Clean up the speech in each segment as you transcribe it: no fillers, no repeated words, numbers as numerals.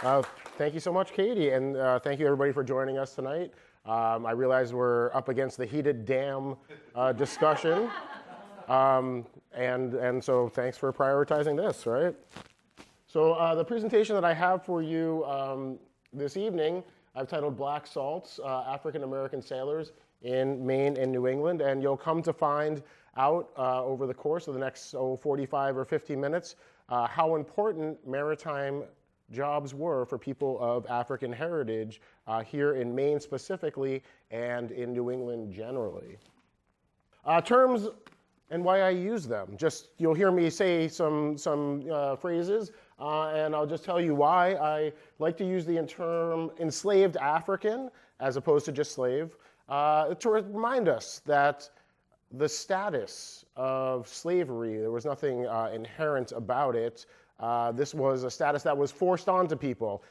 Uh, Thank you so much, Katie, and thank you everybody for joining us tonight. I realize we're up against the heated dam discussion, and so thanks for prioritizing this, right? So the presentation that I have for you this evening, I've titled Black Salts, African American Sailors in Maine and New England, and you'll come to find out over the course of the next 45 or 50 minutes how important maritime jobs were for people of African heritage here in Maine specifically and in New England generally. Terms and why I use them. Just you'll hear me say some phrases, and I'll just tell you why I like to use the term enslaved African as opposed to just slave to remind us that the status of slavery, there was nothing inherent about it. This was a status that was forced onto people,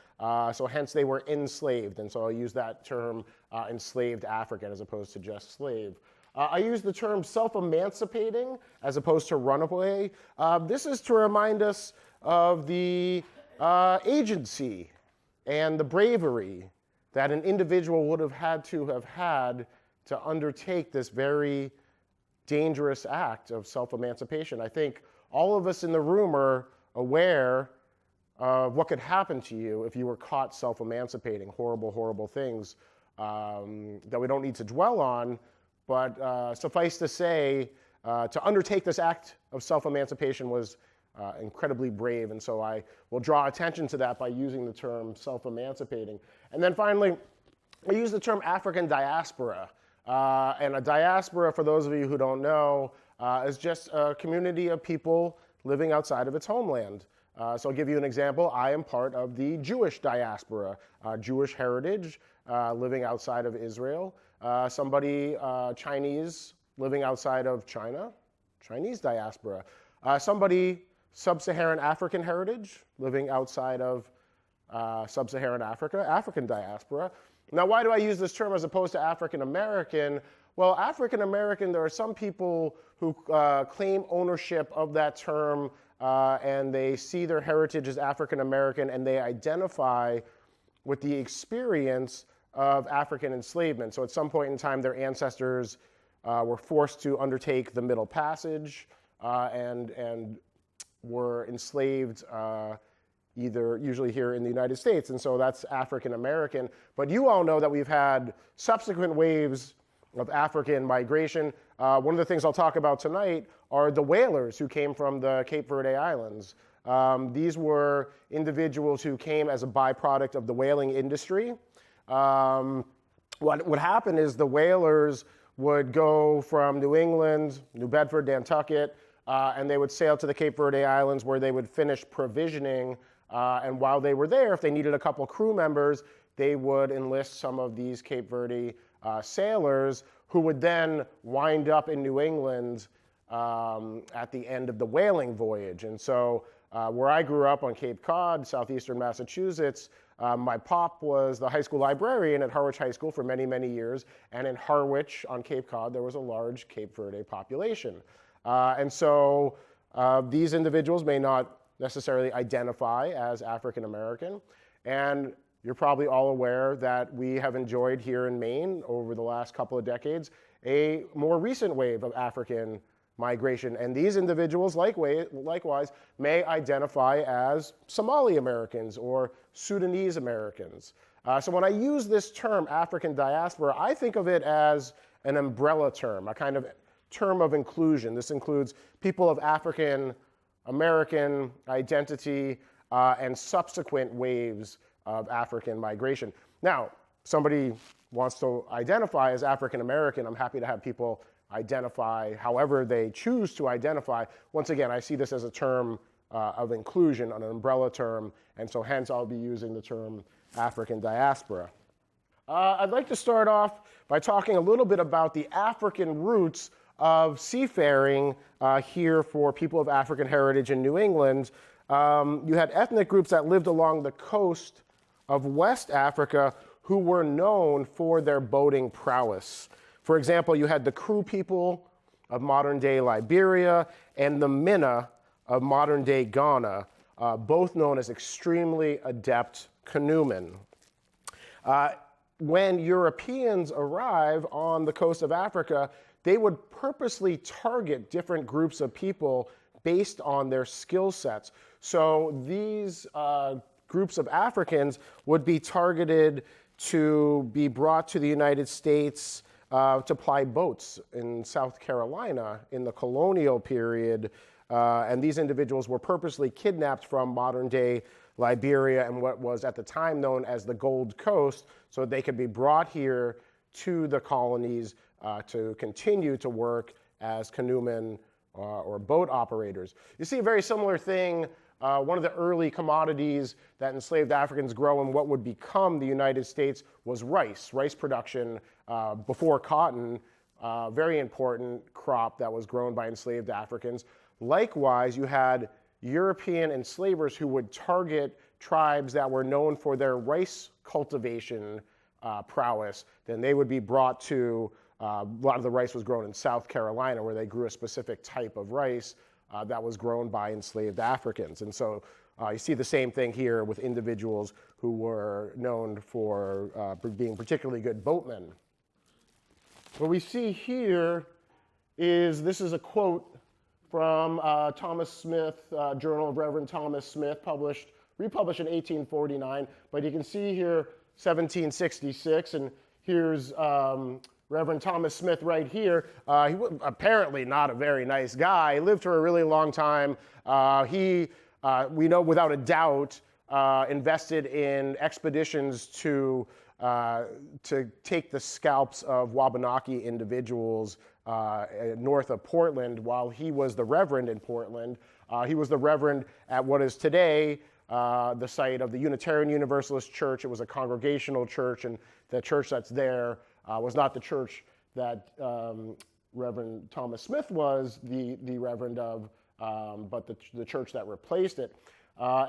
so hence they were enslaved, and so I'll use that term enslaved African as opposed to just slave. I use the term self-emancipating as opposed to runaway. This is to remind us of the agency and the bravery that an individual would have had to undertake this very dangerous act of self-emancipation. I think all of us in the room are aware of what could happen to you if you were caught self-emancipating. Horrible, horrible things that we don't need to dwell on, but suffice to say, to undertake this act of self-emancipation was incredibly brave, and so I will draw attention to that by using the term self-emancipating. And then finally, I use the term African diaspora. And a diaspora, for those of you who don't know, is just a community of people living outside of its homeland. So I'll give you an example. I am part of the Jewish diaspora, Jewish heritage, living outside of Israel. Somebody Chinese living outside of China, Chinese diaspora. Somebody sub-Saharan African heritage living outside of sub-Saharan Africa, African diaspora. Now, why do I use this term as opposed to African American? Well, African American, there are some people who claim ownership of that term and they see their heritage as African American and they identify with the experience of African enslavement. So at some point in time, their ancestors were forced to undertake the Middle Passage and were enslaved usually here in the United States, and so that's African American. But you all know that we've had subsequent waves of African migration. One of the things I'll talk about tonight are the whalers who came from the Cape Verde Islands. These were individuals who came as a byproduct of the whaling industry. What would happen is the whalers would go from New England, New Bedford, Nantucket, and they would sail to the Cape Verde Islands where they would finish provisioning. And while they were there, if they needed a couple crew members, they would enlist some of these Cape Verde sailors who would then wind up in New England at the end of the whaling voyage. And so where I grew up on Cape Cod, southeastern Massachusetts, my pop was the high school librarian at Harwich High School for many, many years. And in Harwich on Cape Cod, there was a large Cape Verde population. And so these individuals may not necessarily identify as African American. And you're probably all aware that we have enjoyed here in Maine over the last couple of decades a more recent wave of African migration. And these individuals, likewise, may identify as Somali Americans or Sudanese Americans. So when I use this term, African diaspora, I think of it as an umbrella term, a kind of term of inclusion. This includes people of African American identity and subsequent waves of African migration. Now, somebody wants to identify as African American, I'm happy to have people identify however they choose to identify. Once again, I see this as a term of inclusion, an umbrella term, and so hence I'll be using the term African diaspora. I'd like to start off by talking a little bit about the African roots of seafaring here for people of African heritage in New England. You had ethnic groups that lived along the coast of West Africa who were known for their boating prowess. For example, you had the Kru people of modern-day Liberia and the Minna of modern-day Ghana, both known as extremely adept canoemen. When Europeans arrive on the coast of Africa, they would purposely target different groups of people based on their skill sets. So these groups of Africans would be targeted to be brought to the United States to ply boats in South Carolina in the colonial period. And these individuals were purposely kidnapped from modern-day Liberia and what was at the time known as the Gold Coast, so they could be brought here to the colonies to continue to work as canoemen or boat operators. You see a very similar thing. One of the early commodities that enslaved Africans grow in what would become the United States was rice production before cotton, very important crop that was grown by enslaved Africans. Likewise, you had European enslavers who would target tribes that were known for their rice cultivation prowess. Then they would be brought to, a lot of the rice was grown in South Carolina, where they grew a specific type of rice that was grown by enslaved Africans. And so you see the same thing here with individuals who were known for being particularly good boatmen. What we see here is, this is a quote from Thomas Smith, Journal of Reverend Thomas Smith, republished in 1849. But you can see here 1766, and here's Reverend Thomas Smith right here. He was apparently not a very nice guy. He lived for a really long time. We know without a doubt, invested in expeditions to take the scalps of Wabanaki individuals north of Portland while he was the Reverend in Portland. He was the Reverend at what is today the site of the Unitarian Universalist Church. It was a congregational church, and the church that's there was not the church that Reverend Thomas Smith was the Reverend of, but the church that replaced it.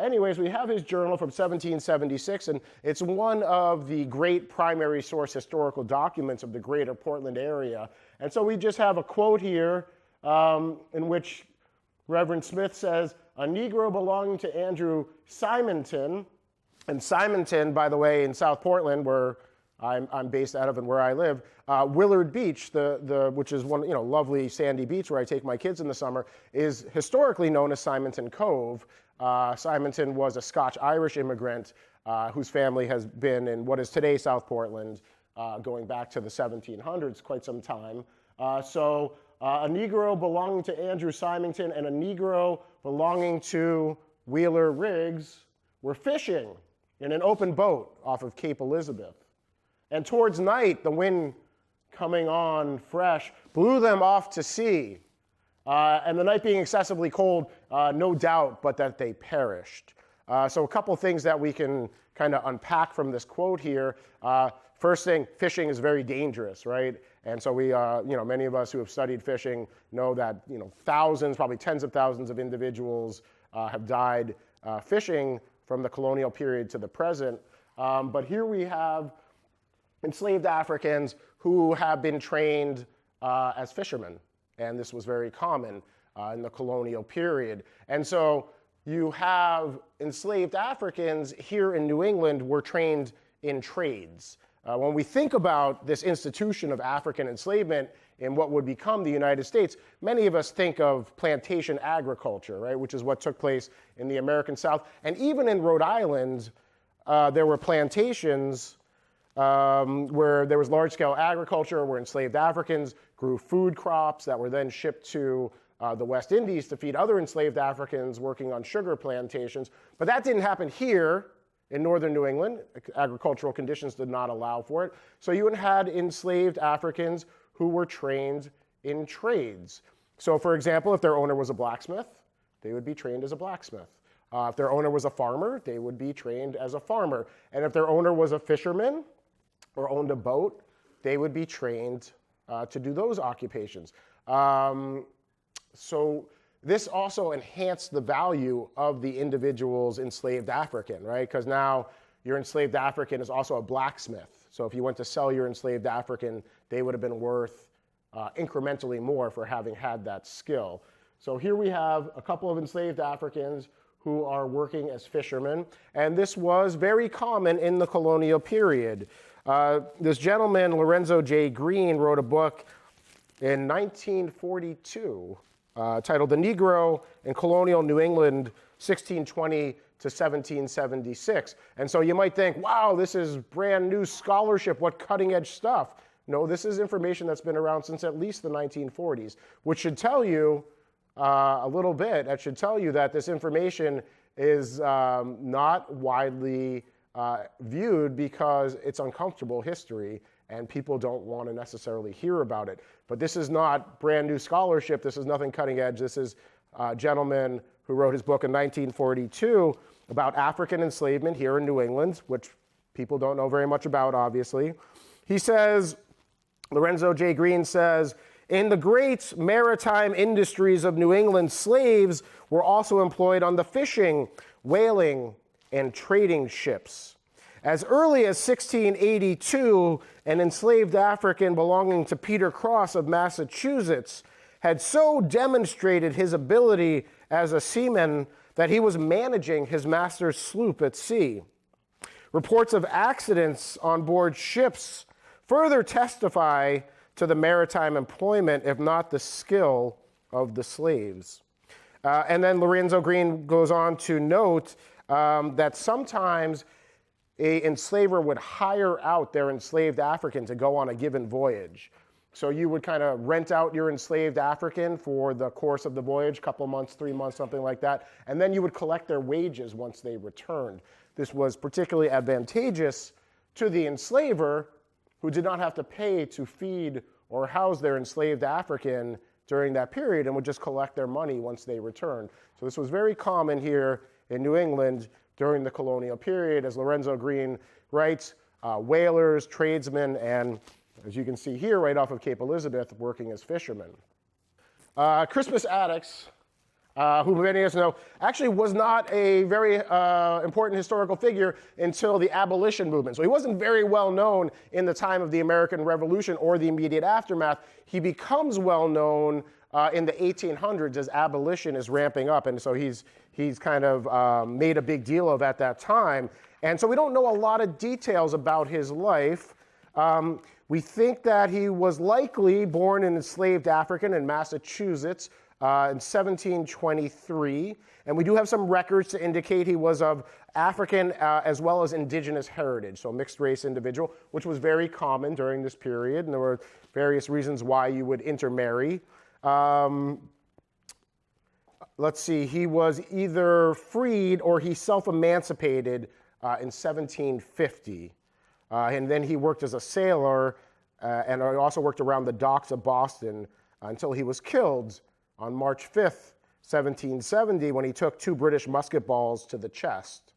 Anyways, we have his journal from 1776, and it's one of the great primary source historical documents of the greater Portland area. And so we just have a quote here in which Reverend Smith says, "A Negro belonging to Andrew Simonton," and Simonton, by the way, in South Portland, where I'm based out of and where I live, Willard Beach, which is one lovely sandy beach where I take my kids in the summer, is historically known as Simonton Cove. Simonton was a Scotch-Irish immigrant whose family has been in what is today South Portland, going back to the 1700s, quite some time. So a Negro belonging to Andrew Simonton and a Negro belonging to Wheeler Riggs were fishing in an open boat off of Cape Elizabeth. And towards night, the wind coming on fresh blew them off to sea. And the night being excessively cold, no doubt, but that they perished. So a couple things that we can kind of unpack from this quote here. First thing, fishing is very dangerous, right? And so we, many of us who have studied fishing know that, thousands, probably tens of thousands of individuals have died fishing from the colonial period to the present. But here we have enslaved Africans who have been trained as fishermen. And this was very common in the colonial period. And so you have enslaved Africans here in New England were trained in trades. When we think about this institution of African enslavement in what would become the United States, many of us think of plantation agriculture, right, which is what took place in the American South. And even in Rhode Island, there were plantations where there was large-scale agriculture, where enslaved Africans grew food crops that were then shipped to the West Indies to feed other enslaved Africans working on sugar plantations. But that didn't happen here in northern New England. Agricultural conditions did not allow for it. So you had enslaved Africans who were trained in trades. So for example, if their owner was a blacksmith, they would be trained as a blacksmith. If their owner was a farmer, they would be trained as a farmer. And if their owner was a fisherman or owned a boat, they would be trained to do those occupations. So this also enhanced the value of the individual's enslaved African, right? Because now your enslaved African is also a blacksmith. So if you went to sell your enslaved African, they would have been worth incrementally more for having had that skill. So here we have a couple of enslaved Africans who are working as fishermen, and this was very common in the colonial period. This gentleman, Lorenzo J. Green, wrote a book in 1942 titled The Negro in Colonial New England, 1620 to 1776. And so you might think, wow, this is brand new scholarship, what cutting edge stuff. No, this is information that's been around since at least the 1940s, which should tell you a little bit. That should tell you that this information is not widely viewed because it's uncomfortable history and people don't want to necessarily hear about it. But this is not brand new scholarship. This is nothing cutting edge. This is a gentleman who wrote his book in 1942 about African enslavement here in New England, which people don't know very much about, obviously. He says, Lorenzo J. Green says, in the great maritime industries of New England, slaves were also employed on the fishing, whaling, and trading ships. As early as 1682, an enslaved African belonging to Peter Cross of Massachusetts had so demonstrated his ability as a seaman that he was managing his master's sloop at sea. Reports of accidents on board ships further testify to the maritime employment, if not the skill, of the slaves. And then Lorenzo Green goes on to note that sometimes an enslaver would hire out their enslaved African to go on a given voyage. So you would kind of rent out your enslaved African for the course of the voyage, couple months, 3 months, something like that, and then you would collect their wages once they returned. This was particularly advantageous to the enslaver, who did not have to pay to feed or house their enslaved African during that period and would just collect their money once they returned. So this was very common here in New England during the colonial period. As Lorenzo Green writes, whalers, tradesmen, and as you can see here, right off of Cape Elizabeth, working as fishermen. Crispus Attucks, who many of us know, actually was not a very important historical figure until the abolition movement. So he wasn't very well known in the time of the American Revolution or the immediate aftermath. He becomes well known in the 1800s as abolition is ramping up, and so he's kind of made a big deal of at that time. And so we don't know a lot of details about his life. We think that he was likely born an enslaved African in Massachusetts in 1723, and we do have some records to indicate he was of African as well as indigenous heritage, so mixed race individual, which was very common during this period, and there were various reasons why you would intermarry. Let's see, he was either freed or he self-emancipated in 1750. And then he worked as a sailor and also worked around the docks of Boston until he was killed on March 5th, 1770, when he took 2 British musket balls to the chest.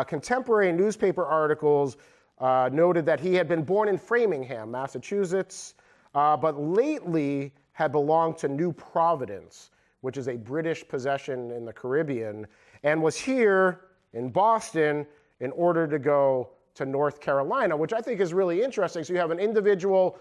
Contemporary newspaper articles noted that he had been born in Framingham, Massachusetts, but lately had belonged to New Providence, which is a British possession in the Caribbean, and was here in Boston in order to go to North Carolina, which I think is really interesting. So you have an individual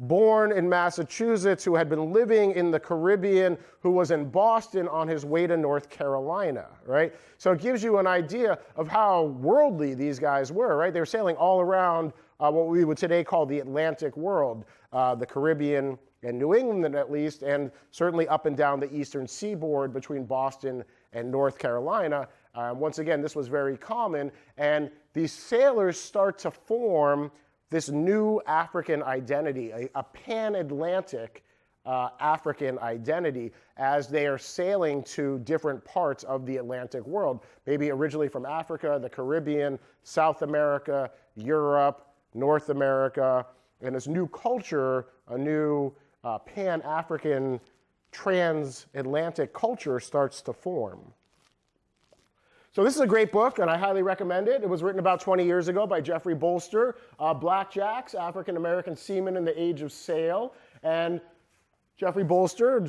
born in Massachusetts who had been living in the Caribbean, who was in Boston on his way to North Carolina, right? So it gives you an idea of how worldly these guys were, right? They were sailing all around what we would today call the Atlantic world, the Caribbean and New England at least, and certainly up and down the eastern seaboard between Boston and North Carolina. Once again, this was very common, and these sailors start to form this new African identity, a pan-Atlantic African identity, as they are sailing to different parts of the Atlantic world, maybe originally from Africa, the Caribbean, South America, Europe, North America, and this new culture, a new pan-African transatlantic culture starts to form. So this is a great book, and I highly recommend it. It was written about 20 years ago by Jeffrey Bolster, Blackjacks, African-American Seamen in the Age of Sail. And Jeffrey Bolster,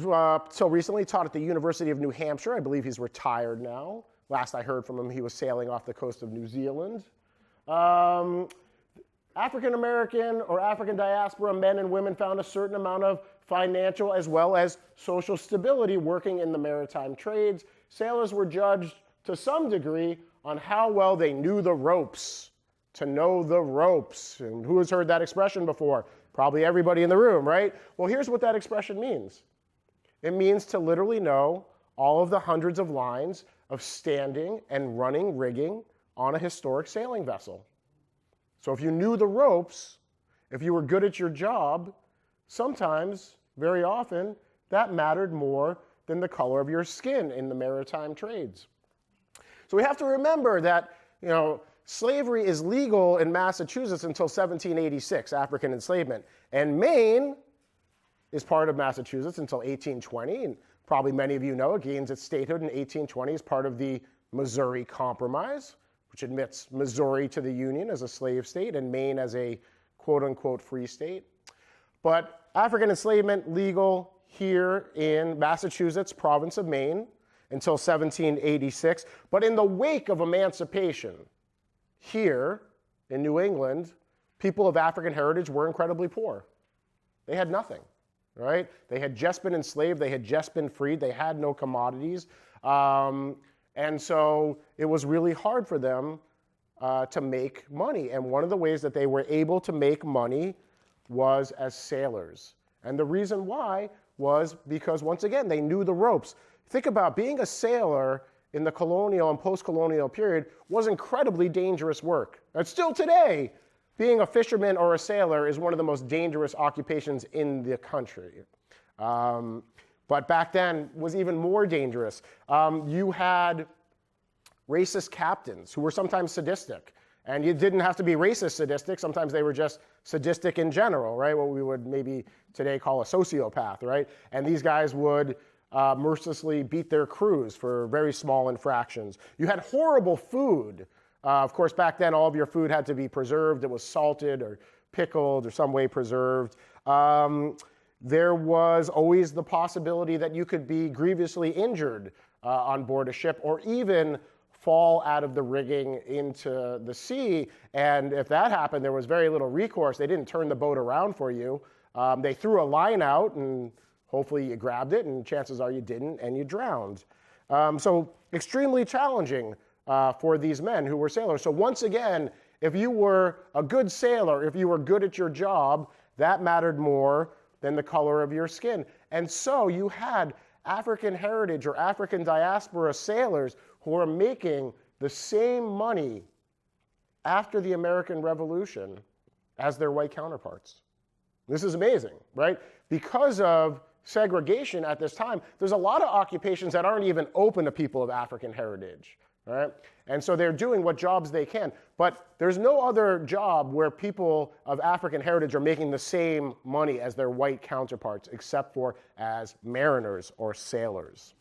till recently, taught at the University of New Hampshire. I believe he's retired now. Last I heard from him, he was sailing off the coast of New Zealand. African-American or African diaspora men and women found a certain amount of financial as well as social stability working in the maritime trades. sailors were judged to some degree on how well they knew the ropes. To know the ropes. And who has heard that expression before? Probably everybody in the room, right? Well, here's what that expression means. It means to literally know all of the hundreds of lines of standing and running rigging on a historic sailing vessel. So if you knew the ropes, if you were good at your job, sometimes, very often, that mattered more than the color of your skin in the maritime trades. So we have to remember that, slavery is legal in Massachusetts until 1786, African enslavement. And Maine is part of Massachusetts until 1820, and probably many of you know it gains its statehood in 1820 as part of the Missouri Compromise, which admits Missouri to the Union as a slave state and Maine as a quote-unquote free state. But African enslavement legal here in Massachusetts, province of Maine, until 1786. But in the wake of emancipation, here in New England, people of African heritage were incredibly poor. They had nothing, right? They had just been enslaved. They had just been freed. They had no commodities. And so it was really hard for them to make money. And one of the ways that they were able to make money was as sailors. And the reason why was because, once again, they knew the ropes. Think about being a sailor in the colonial and post-colonial period was incredibly dangerous work. And still today, being a fisherman or a sailor is one of the most dangerous occupations in the country. But back then was even more dangerous. You had racist captains who were sometimes sadistic. And you didn't have to be racist sadistic. Sometimes they were just sadistic in general, right? What we would maybe today call a sociopath, right? And these guys would mercilessly beat their crews for very small infractions. You had horrible food. Of course, back then, all of your food had to be preserved. It was salted or pickled or some way preserved. There was always the possibility that you could be grievously injured on board a ship or even fall out of the rigging into the sea. And if that happened, there was very little recourse. They didn't turn the boat around for you. They threw a line out, and hopefully you grabbed it, and chances are you didn't, and you drowned. So extremely challenging for these men who were sailors. So once again, if you were a good sailor, if you were good at your job, that mattered more than the color of your skin. And so you had African heritage or African diaspora sailors who were making the same money after the American Revolution as their white counterparts. This is amazing, right? Because of segregation at this time, there's a lot of occupations that aren't even open to people of African heritage, right? And so they're doing what jobs they can. But there's no other job where people of African heritage are making the same money as their white counterparts, except for as mariners or sailors.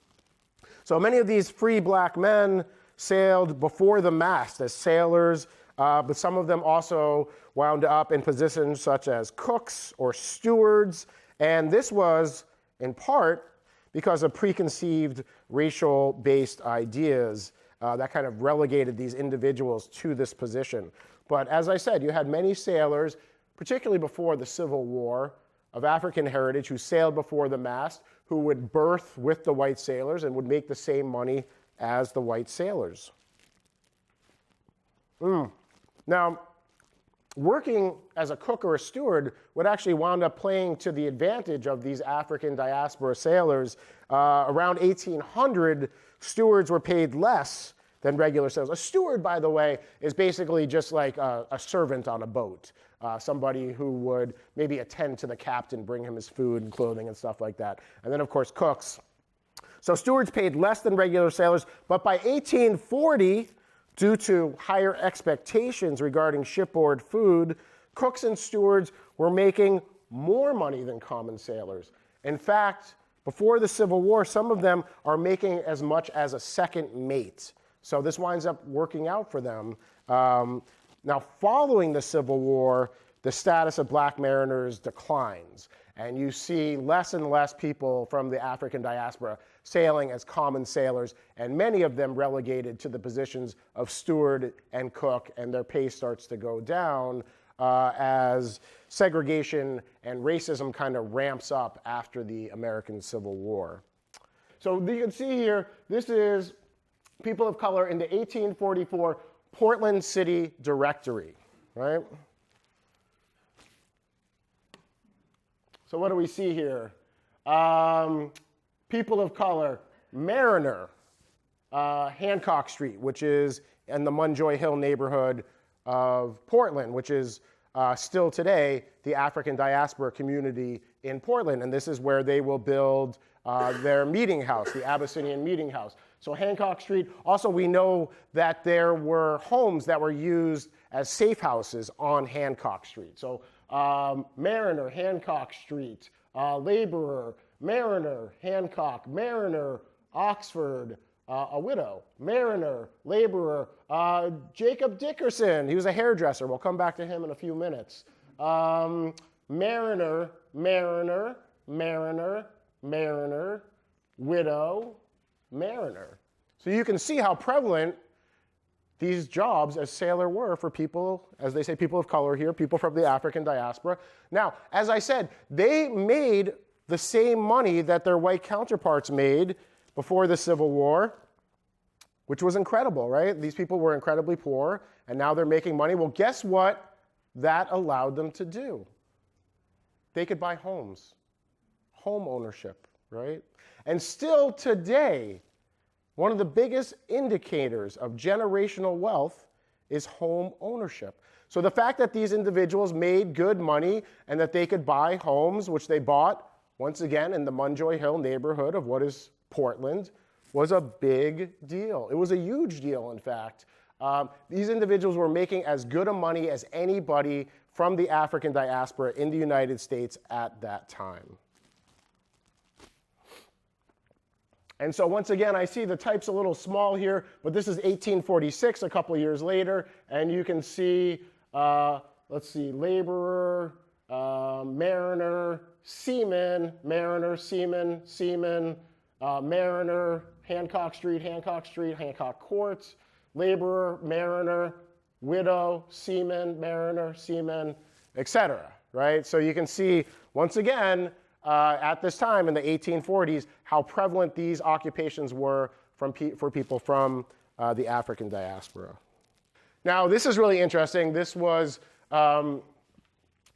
So many of these free black men sailed before the mast as sailors, but some of them also wound up in positions such as cooks or stewards. And this was, in part, because of preconceived racial-based ideas that kind of relegated these individuals to this position. But as I said, you had many sailors, particularly before the Civil War, of African heritage who sailed before the mast, who would berth with the white sailors and would make the same money as the white sailors. Now, working as a cook or a steward would actually wound up playing to the advantage of these African diaspora sailors. Around 1800, stewards were paid less than regular sailors. A steward, by the way, is basically just like a servant on a boat. Somebody who would maybe attend to the captain, bring him his food and clothing and stuff like that. And then, of course, cooks. So stewards paid less than regular sailors, but by 1840, due to higher expectations regarding shipboard food, cooks and stewards were making more money than common sailors. In fact, before the Civil War, some of them are making as much as a second mate. So this winds up working out for them. Now, following the Civil War, the status of black mariners declines. And you see less and less people from the African diaspora sailing as common sailors, and many of them relegated to the positions of steward and cook, and their pay starts to go down as segregation and racism kind of ramps up after the American Civil War. So you can see here, this is people of color in the 1844 Portland City Directory, right? So what do we see here? People of color, Mariner, Hancock Street, which is in the Munjoy Hill neighborhood of Portland, which is still today the African diaspora community in Portland. And this is where they will build their meeting house, the Abyssinian meeting house. So Hancock Street, also we know that there were homes that were used as safe houses on Hancock Street. So Mariner, Hancock Street, laborer, Mariner, Hancock, Mariner, Oxford, a widow, Mariner, laborer, Jacob Dickerson, he was a hairdresser. We'll come back to him in a few minutes. Mariner, Mariner, Mariner, Mariner, widow, Mariner. So you can see how prevalent these jobs as sailor were for people, as they say, people of color here, people from the African diaspora. Now, as I said, they made the same money that their white counterparts made before the Civil War, which was incredible, right? These people were incredibly poor, and now they're making money. Well, guess what that allowed them to do? They could buy homes, home ownership, right? And still today, one of the biggest indicators of generational wealth is home ownership. So the fact that these individuals made good money and that they could buy homes, which they bought, once again, in the Munjoy Hill neighborhood of what is Portland, was a big deal. It was a huge deal, in fact. These individuals were making as good a money as anybody from the African diaspora in the United States at that time. And so once again, I see the type's a little small here, but this is 1846, a couple years later, and you can see, let's see, laborer, mariner, seaman, mariner, seaman, seaman, mariner, Hancock Street, Hancock Court, laborer, mariner, widow, seaman, mariner, seaman, etc. Right? So you can see, once again, at this time in the 1840s, how prevalent these occupations were for people from the African diaspora. Now, this is really interesting. This was something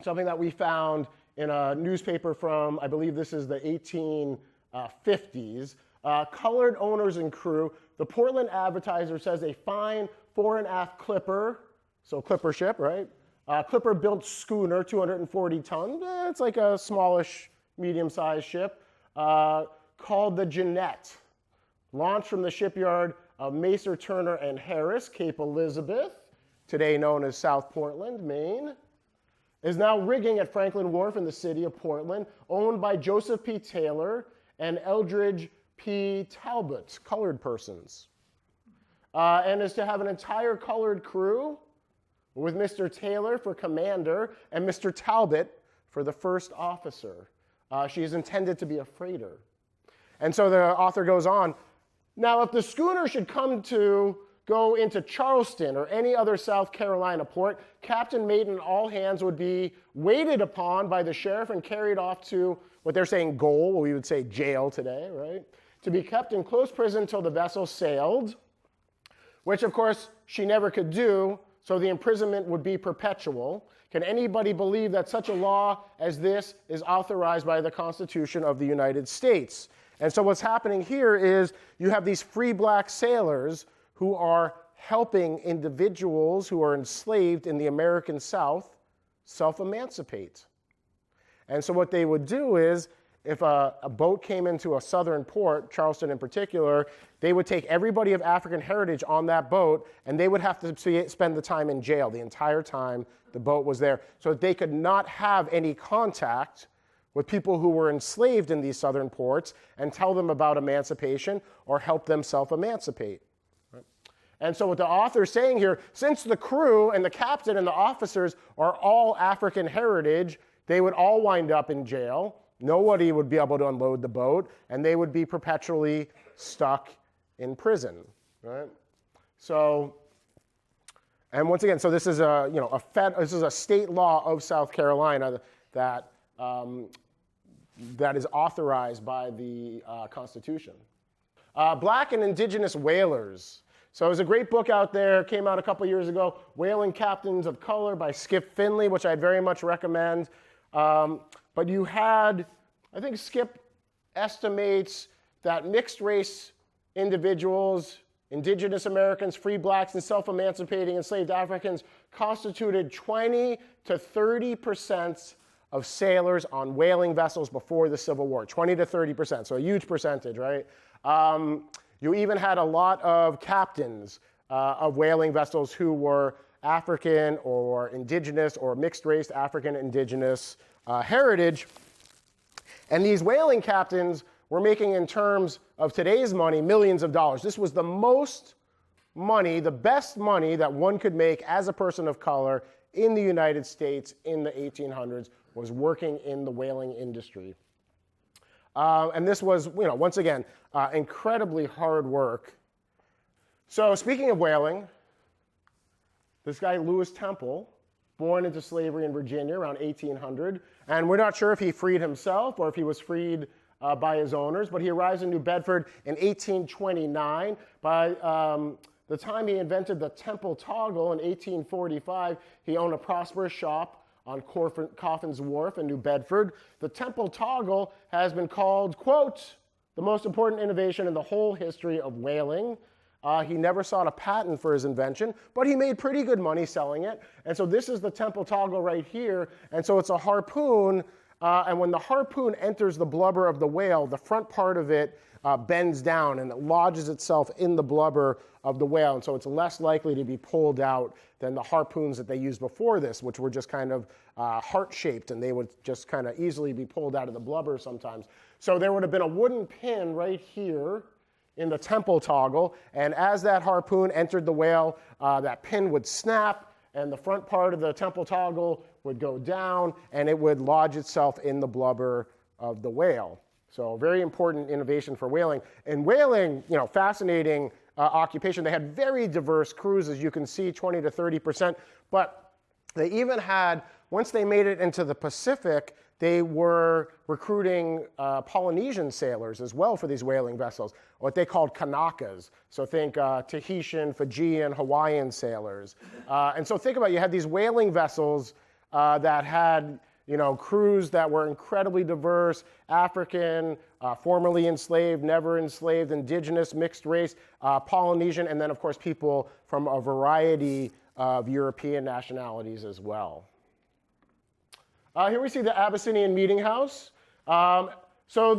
that we found in a newspaper from, I believe this is the 1850s. Colored owners and crew. The Portland Advertiser says a fine fore and aft clipper, so clipper ship, right? Clipper-built schooner, 240 tons. It's like a smallish, medium-sized ship, called the Jeannette, launched from the shipyard of Macer, Turner, and Harris, Cape Elizabeth, today known as South Portland, Maine, is now rigging at Franklin Wharf in the city of Portland, owned by Joseph P. Taylor and Eldridge P. Talbot, colored persons, and is to have an entire colored crew with Mr. Taylor for commander and Mr. Talbot for the first officer. She is intended to be a freighter. And so the author goes on, now if the schooner should come to go into Charleston or any other South Carolina port, captain, mate, and all hands would be waited upon by the sheriff and carried off to what they're saying gaol, we would say jail today, right? To be kept in close prison until the vessel sailed, which of course she never could do, so the imprisonment would be perpetual. Can anybody believe that such a law as this is authorized by the Constitution of the United States? And so what's happening here is you have these free black sailors who are helping individuals who are enslaved in the American South self-emancipate. And so what they would do is, if a boat came into a southern port, Charleston in particular, they would take everybody of African heritage on that boat, and they would have to spend the time in jail the entire time the boat was there, so that they could not have any contact with people who were enslaved in these southern ports and tell them about emancipation or help them self-emancipate. And so what the author is saying here, since the crew and the captain and the officers are all African heritage, they would all wind up in jail. Nobody would be able to unload the boat, and they would be perpetually stuck in prison, right? So, and once again, so this is this is a state law of South Carolina that that is authorized by the Constitution. Black and Indigenous Whalers. So there's a great book out there, came out a couple years ago, Whaling Captains of Color by Skip Finley, which I'd very much recommend. But you had, I think Skip estimates that mixed race individuals, Indigenous Americans, free blacks, and self-emancipating enslaved Africans constituted 20 to 30% of sailors on whaling vessels before the Civil War, 20 to 30%, so a huge percentage, right? You even had a lot of captains of whaling vessels who were African or Indigenous or mixed-race African Indigenous heritage. And these whaling captains were making, in terms of today's money, millions of dollars. This was the most money, the best money that one could make as a person of color in the United States in the 1800s, was working in the whaling industry. And this was, once again, incredibly hard work. So speaking of whaling, this guy, Lewis Temple, born into slavery in Virginia around 1800, and we're not sure if he freed himself or if he was freed by his owners, but he arrives in New Bedford in 1829. By the time he invented the Temple toggle in 1845, he owned a prosperous shop on Coffin's Wharf in New Bedford. The Temple toggle has been called, quote, the most important innovation in the whole history of whaling. He never sought a patent for his invention, but he made pretty good money selling it. And so this is the Temple toggle right here. And so it's a harpoon. And when the harpoon enters the blubber of the whale, the front part of it bends down and it lodges itself in the blubber of the whale. And so it's less likely to be pulled out than the harpoons that they used before this, which were just kind of heart-shaped, and they would just kind of easily be pulled out of the blubber sometimes. So there would have been a wooden pin right here in the Temple toggle, and as that harpoon entered the whale, that pin would snap, and the front part of the Temple toggle would go down, and it would lodge itself in the blubber of the whale. So very important innovation for whaling. And whaling, fascinating occupation. They had very diverse crews, as you can see, 20 to 30%. But they even had, once they made it into the Pacific, they were recruiting Polynesian sailors as well for these whaling vessels, what they called Kanakas. So think Tahitian, Fijian, Hawaiian sailors. And so think about it, you had these whaling vessels that had crews that were incredibly diverse, African, formerly enslaved, never enslaved, Indigenous, mixed race, Polynesian, and then, of course, people from a variety of European nationalities as well. Here we see the Abyssinian Meeting House. So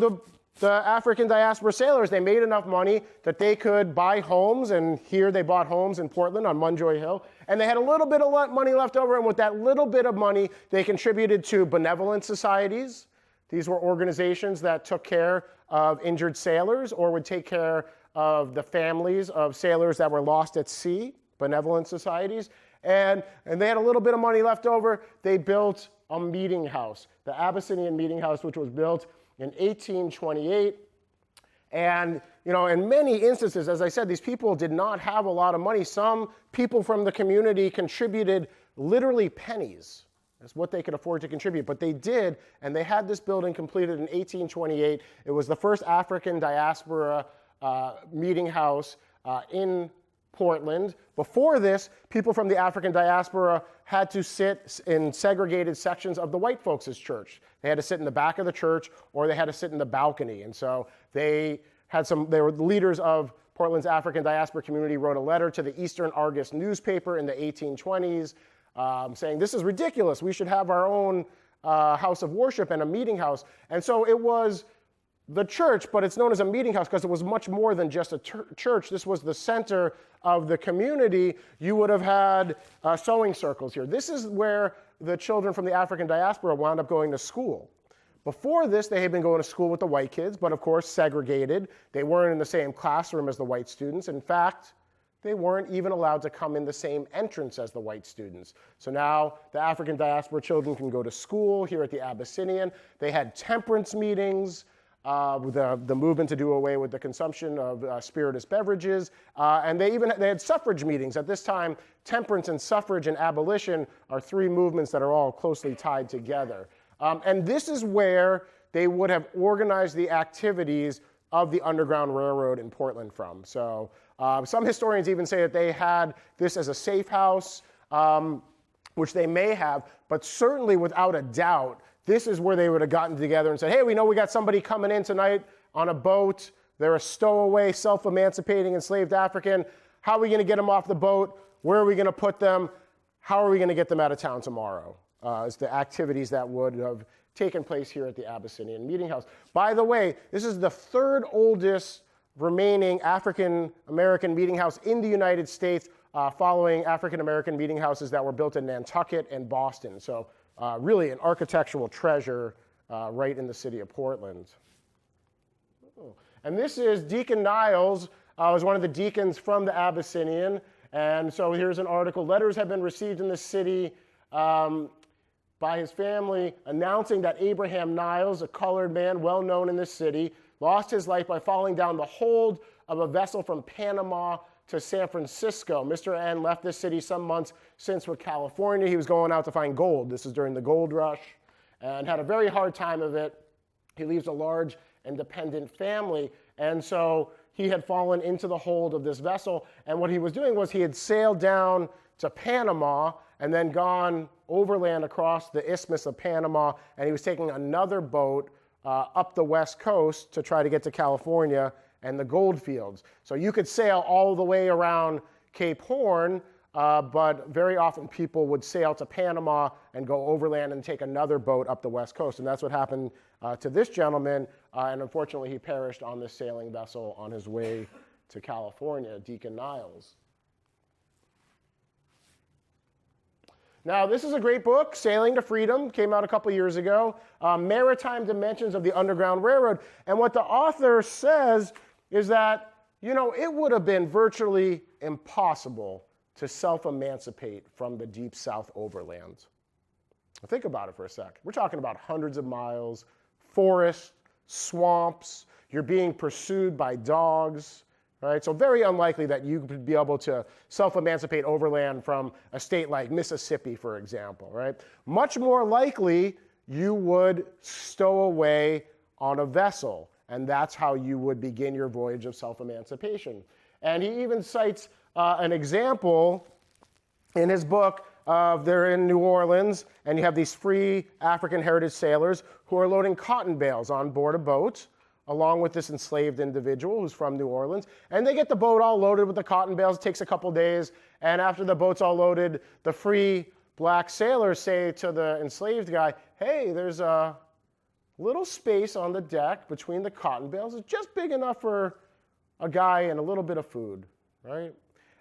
the African diaspora sailors, they made enough money that they could buy homes, and here they bought homes in Portland on Munjoy Hill, and they had a little bit of money left over, and with that little bit of money, they contributed to benevolent societies. These were organizations that took care of injured sailors or would take care of the families of sailors that were lost at sea, benevolent societies, and they had a little bit of money left over. They built a meeting house, the Abyssinian Meeting House, which was built in 1828. And, in many instances, as I said, these people did not have a lot of money. Some people from the community contributed literally pennies. That's what they could afford to contribute. But they did, and they had this building completed in 1828. It was the first African diaspora meeting house in Portland. Before this, people from the African diaspora had to sit in segregated sections of the white folks' church. They had to sit in the back of the church, or they had to sit in the balcony. And so they were the leaders of Portland's African diaspora community, wrote a letter to the Eastern Argus newspaper in the 1820s saying, this is ridiculous. We should have our own house of worship and a meeting house. And so it was the church, but it's known as a meeting house because it was much more than just a church. This was the center of the community. You would have had sewing circles here. This is where the children from the African diaspora wound up going to school. Before this, they had been going to school with the white kids, but of course segregated. They weren't in the same classroom as the white students. In fact, they weren't even allowed to come in the same entrance as the white students. So now the African diaspora children can go to school here at the Abyssinian. They had temperance meetings, the movement to do away with the consumption of spirituous beverages, and they had suffrage meetings. At this time, temperance and suffrage and abolition are three movements that are all closely tied together. And this is where they would have organized the activities of the Underground Railroad in Portland from. So some historians even say that they had this as a safe house, which they may have, but certainly without a doubt, this is where they would have gotten together and said, hey, we know we got somebody coming in tonight on a boat. They're a stowaway, self-emancipating enslaved African. How are we going to get them off the boat? Where are we going to put them? How are we going to get them out of town tomorrow? It's the activities that would have taken place here at the Abyssinian Meeting House. By the way, this is the third oldest remaining African American meeting house in the United States, following African American meeting houses that were built in Nantucket and Boston. So really an architectural treasure right in the city of Portland. And this is Deacon Niles, was one of the deacons from the Abyssinian. And so here's an article. Letters have been received in the city by his family announcing that Abraham Niles, a colored man well known in this city, lost his life by falling down the hold of a vessel from Panama to San Francisco. Mr. N left this city some months since for California. He was going out to find gold. This is during the gold rush, and had a very hard time of it. He leaves a large and dependent family, and so he had fallen into the hold of this vessel, and what he was doing was he had sailed down to Panama and then gone overland across the Isthmus of Panama, and he was taking another boat up the west coast to try to get to California and the gold fields. So you could sail all the way around Cape Horn, but very often people would sail to Panama and go overland and take another boat up the west coast. And that's what happened to this gentleman, and unfortunately he perished on this sailing vessel on his way to California, Deacon Niles. Now, this is a great book, Sailing to Freedom, came out a couple years ago, Maritime Dimensions of the Underground Railroad. And what the author says is that, you know, it would have been virtually impossible to self-emancipate from the Deep South overland. Think about it for a sec. We're talking about hundreds of miles, forests, swamps, you're being pursued by dogs. Right? So very unlikely that you could be able to self-emancipate overland from a state like Mississippi, for example. Right? Much more likely you would stow away on a vessel, and that's how you would begin your voyage of self-emancipation. And he even cites an example in his book of they're in New Orleans, and you have these free African heritage sailors who are loading cotton bales on board a boat, along with this enslaved individual who's from New Orleans. And they get the boat all loaded with the cotton bales. It takes a couple days. And after the boat's all loaded, the free black sailors say to the enslaved guy, hey, there's a little space on the deck between the cotton bales. It's just big enough for a guy and a little bit of food, right?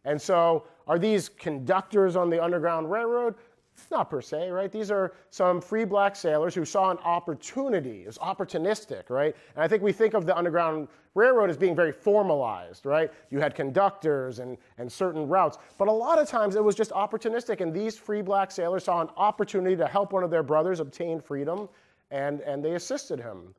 And so are these conductors on the Underground Railroad? Not per se, right? These are some free black sailors who saw an opportunity. It was opportunistic, right? And I think we think of the Underground Railroad as being very formalized, right? You had conductors and certain routes. But a lot of times it was just opportunistic, and these free black sailors saw an opportunity to help one of their brothers obtain freedom, and they assisted him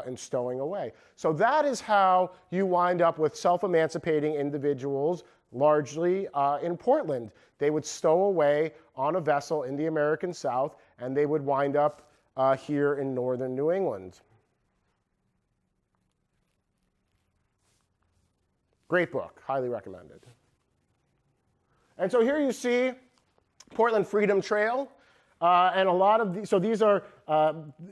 in stowing away. So that is how you wind up with self-emancipating individuals, largely in Portland. They would stow away on a vessel in the American South, and they would wind up here in northern New England. Great book, highly recommended. And so here you see Portland Freedom Trail, and a lot of these, so these are,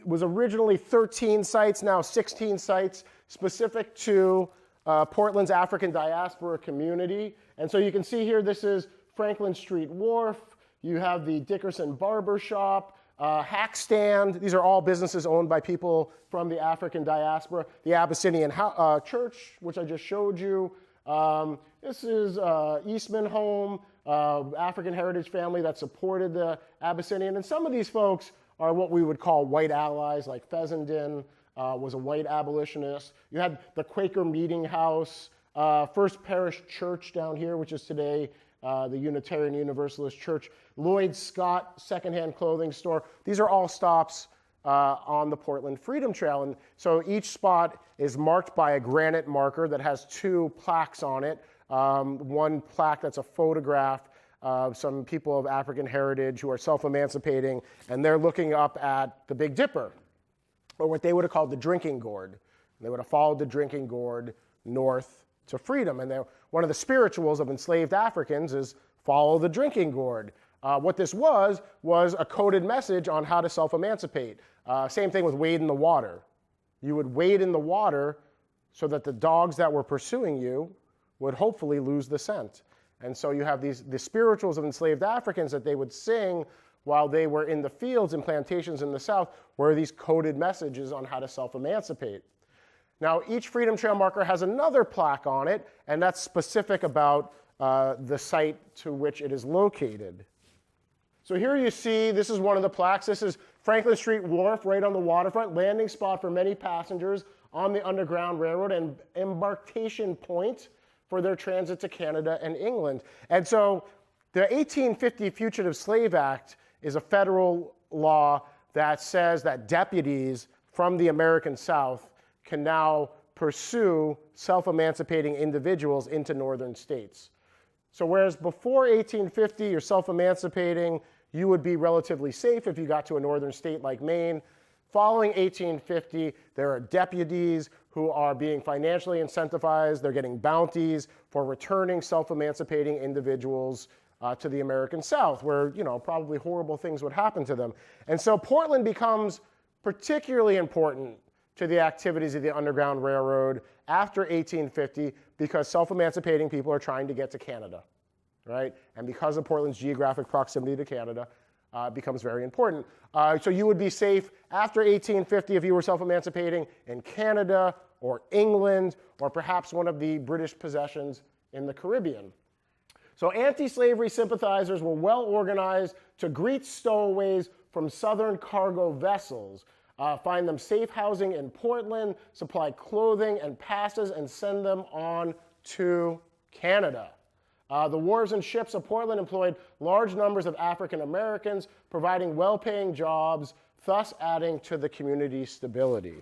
was originally 13 sites, now 16 sites, specific to Portland's African diaspora community. And so you can see here, this is Franklin Street Wharf. You have the Dickerson Barber Shop, Hack Stand. These are all businesses owned by people from the African diaspora. The Abyssinian Church, which I just showed you. This is Eastman Home, African heritage family that supported the Abyssinian. And some of these folks are what we would call white allies, like Fessenden was a white abolitionist. You had the Quaker Meeting House, First Parish Church down here, which is today the Unitarian Universalist Church, Lloyd Scott secondhand clothing store. These are all stops on the Portland Freedom Trail. And so each spot is marked by a granite marker that has two plaques on it. One plaque that's a photograph of some people of African heritage who are self-emancipating, and they're looking up at the Big Dipper, or what they would have called the drinking gourd. They would have followed the drinking gourd north to freedom. And one of the spirituals of enslaved Africans is follow the drinking gourd. What this was a coded message on how to self-emancipate. Same thing with wade in the water. You would wade in the water so that the dogs that were pursuing you would hopefully lose the scent. And so you have the spirituals of enslaved Africans that they would sing while they were in the fields and plantations in the South, were these coded messages on how to self-emancipate. Now, each Freedom Trail marker has another plaque on it, and that's specific about the site to which it is located. So here you see, this is one of the plaques. This is Franklin Street Wharf right on the waterfront, landing spot for many passengers on the Underground Railroad and embarkation point for their transit to Canada and England. And so the 1850 Fugitive Slave Act is a federal law that says that deputies from the American South can now pursue self-emancipating individuals into northern states. So whereas before 1850, you're self-emancipating, you would be relatively safe if you got to a northern state like Maine. Following 1850, there are deputies who are being financially incentivized. They're getting bounties for returning self-emancipating individuals to the American South, where probably horrible things would happen to them. And so Portland becomes particularly important to the activities of the Underground Railroad after 1850 because self-emancipating people are trying to get to Canada, right? And because of Portland's geographic proximity to Canada, it becomes very important. So you would be safe after 1850 if you were self-emancipating in Canada or England or perhaps one of the British possessions in the Caribbean. So anti-slavery sympathizers were well organized to greet stowaways from southern cargo vessels, find them safe housing in Portland, supply clothing and passes, and send them on to Canada. The wharves and ships of Portland employed large numbers of African Americans, providing well-paying jobs, thus adding to the community's stability.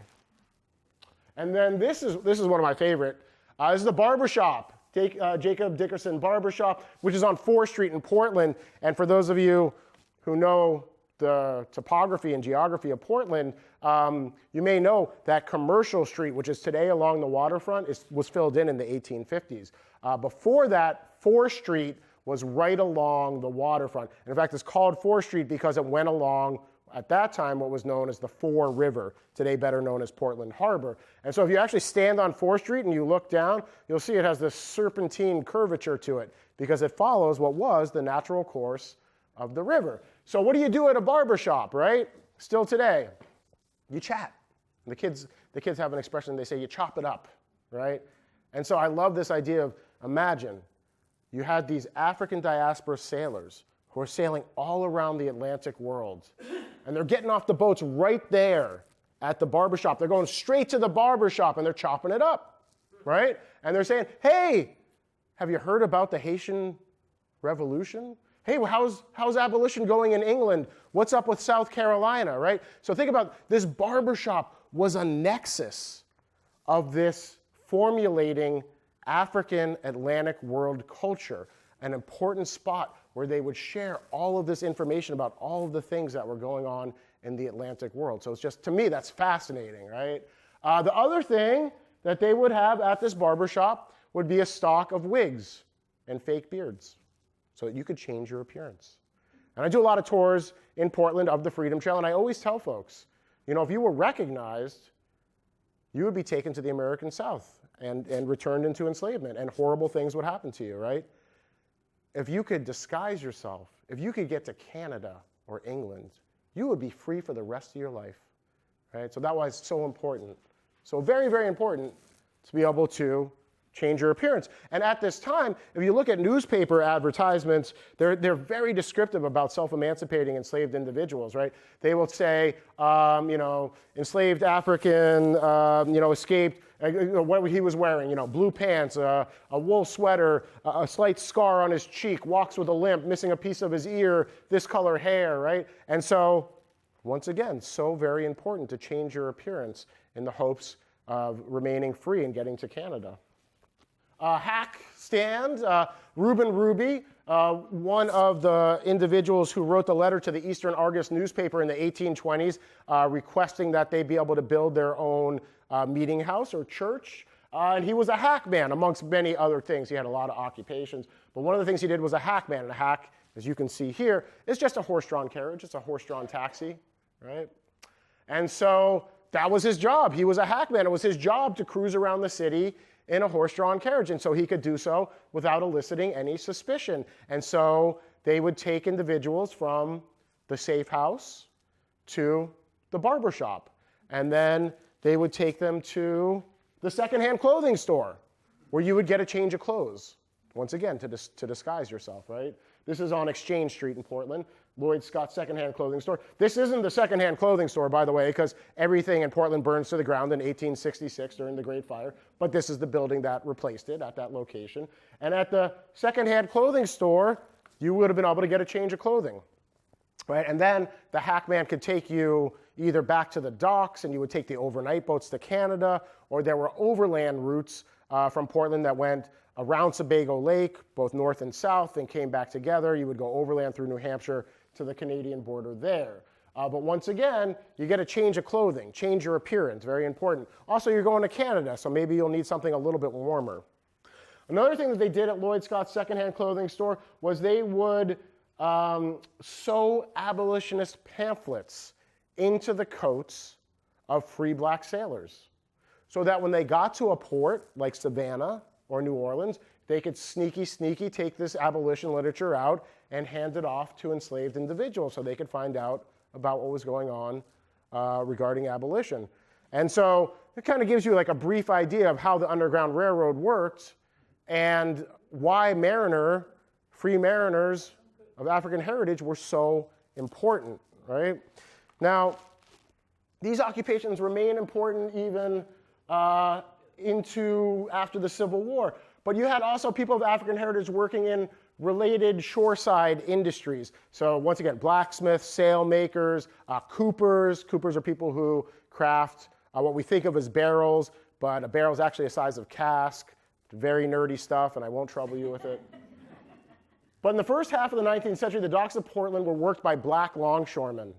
And then this is one of my favorite. This is the barbershop, Jacob Dickerson Barbershop, which is on 4th Street in Portland. And for those of you who know the topography and geography of Portland, you may know that Commercial Street, which is today along the waterfront, was filled in the 1850s. Before that, 4th Street was right along the waterfront. And in fact, it's called 4th Street because it went along, at that time, what was known as the Fore River, today better known as Portland Harbor. And so if you actually stand on 4th Street and you look down, you'll see it has this serpentine curvature to it because it follows what was the natural course of the river. So what do you do at a barbershop, right? Still today, you chat. The kids have an expression, they say you chop it up, right? And so I love this idea of, imagine, you had these African diaspora sailors who are sailing all around the Atlantic world, and they're getting off the boats right there at the barbershop. They're going straight to the barbershop, and they're chopping it up, right? And they're saying, hey, have you heard about the Haitian Revolution? Hey, well, how's abolition going in England? What's up with South Carolina, right? So think about this barbershop was a nexus of this formulating African Atlantic world culture, an important spot where they would share all of this information about all of the things that were going on in the Atlantic world. So it's just, to me, that's fascinating, right? The other thing that they would have at this barbershop would be a stock of wigs and fake beards so that you could change your appearance. And I do a lot of tours in Portland of the Freedom Trail, and I always tell folks, if you were recognized, you would be taken to the American South and returned into enslavement, and horrible things would happen to you, right? If you could disguise yourself, if you could get to Canada or England, you would be free for the rest of your life, right? So that was so important. So very, very important to be able to change your appearance. And at this time, if you look at newspaper advertisements, they're very descriptive about self-emancipating enslaved individuals, right? They will say, enslaved African, escaped, what he was wearing, blue pants, a wool sweater, a slight scar on his cheek, walks with a limp, missing a piece of his ear, this color hair, right? And so, once again, so very important to change your appearance in the hopes of remaining free and getting to Canada. Hack stand, Reuben Ruby, one of the individuals who wrote the letter to the Eastern Argus newspaper in the 1820s requesting that they be able to build their own meeting house or church. And he was a hackman, amongst many other things. He had a lot of occupations. But one of the things he did was a hackman. And a hack, as you can see here, is just a horse-drawn carriage. It's a horse-drawn taxi, right? And so that was his job. He was a hackman. It was his job to cruise around the city in a horse-drawn carriage, and so he could do so without eliciting any suspicion. And so they would take individuals from the safe house to the barber shop, and then they would take them to the secondhand clothing store, where you would get a change of clothes, once again, to disguise yourself, right? This is on Exchange Street in Portland, Lloyd Scott's secondhand clothing store. This isn't the secondhand clothing store, by the way, because everything in Portland burns to the ground in 1866 during the Great Fire, but this is the building that replaced it at that location. And at the secondhand clothing store, you would have been able to get a change of clothing, right? And then the hackman could take you either back to the docks, and you would take the overnight boats to Canada, or there were overland routes from Portland that went around Sebago Lake, both north and south, and came back together. You would go overland through New Hampshire to the Canadian border there. But once again, you get a change of clothing, change your appearance, very important. Also, you're going to Canada, so maybe you'll need something a little bit warmer. Another thing that they did at Lloyd Scott's secondhand clothing store was they would sew abolitionist pamphlets into the coats of free black sailors, so that when they got to a port like Savannah or New Orleans, they could sneaky take this abolition literature out and hand it off to enslaved individuals so they could find out about what was going on regarding abolition. And so it kind of gives you like a brief idea of how the Underground Railroad worked and why free mariners of African heritage were so important, right? Now, these occupations remain important even into after the Civil War. But you had also people of African heritage working in related shoreside industries. So once again, blacksmiths, sailmakers, coopers. Coopers are people who craft what we think of as barrels, but a barrel is actually a size of cask. Very nerdy stuff, and I won't trouble you with it. But in the first half of the 19th century, the docks of Portland were worked by black longshoremen.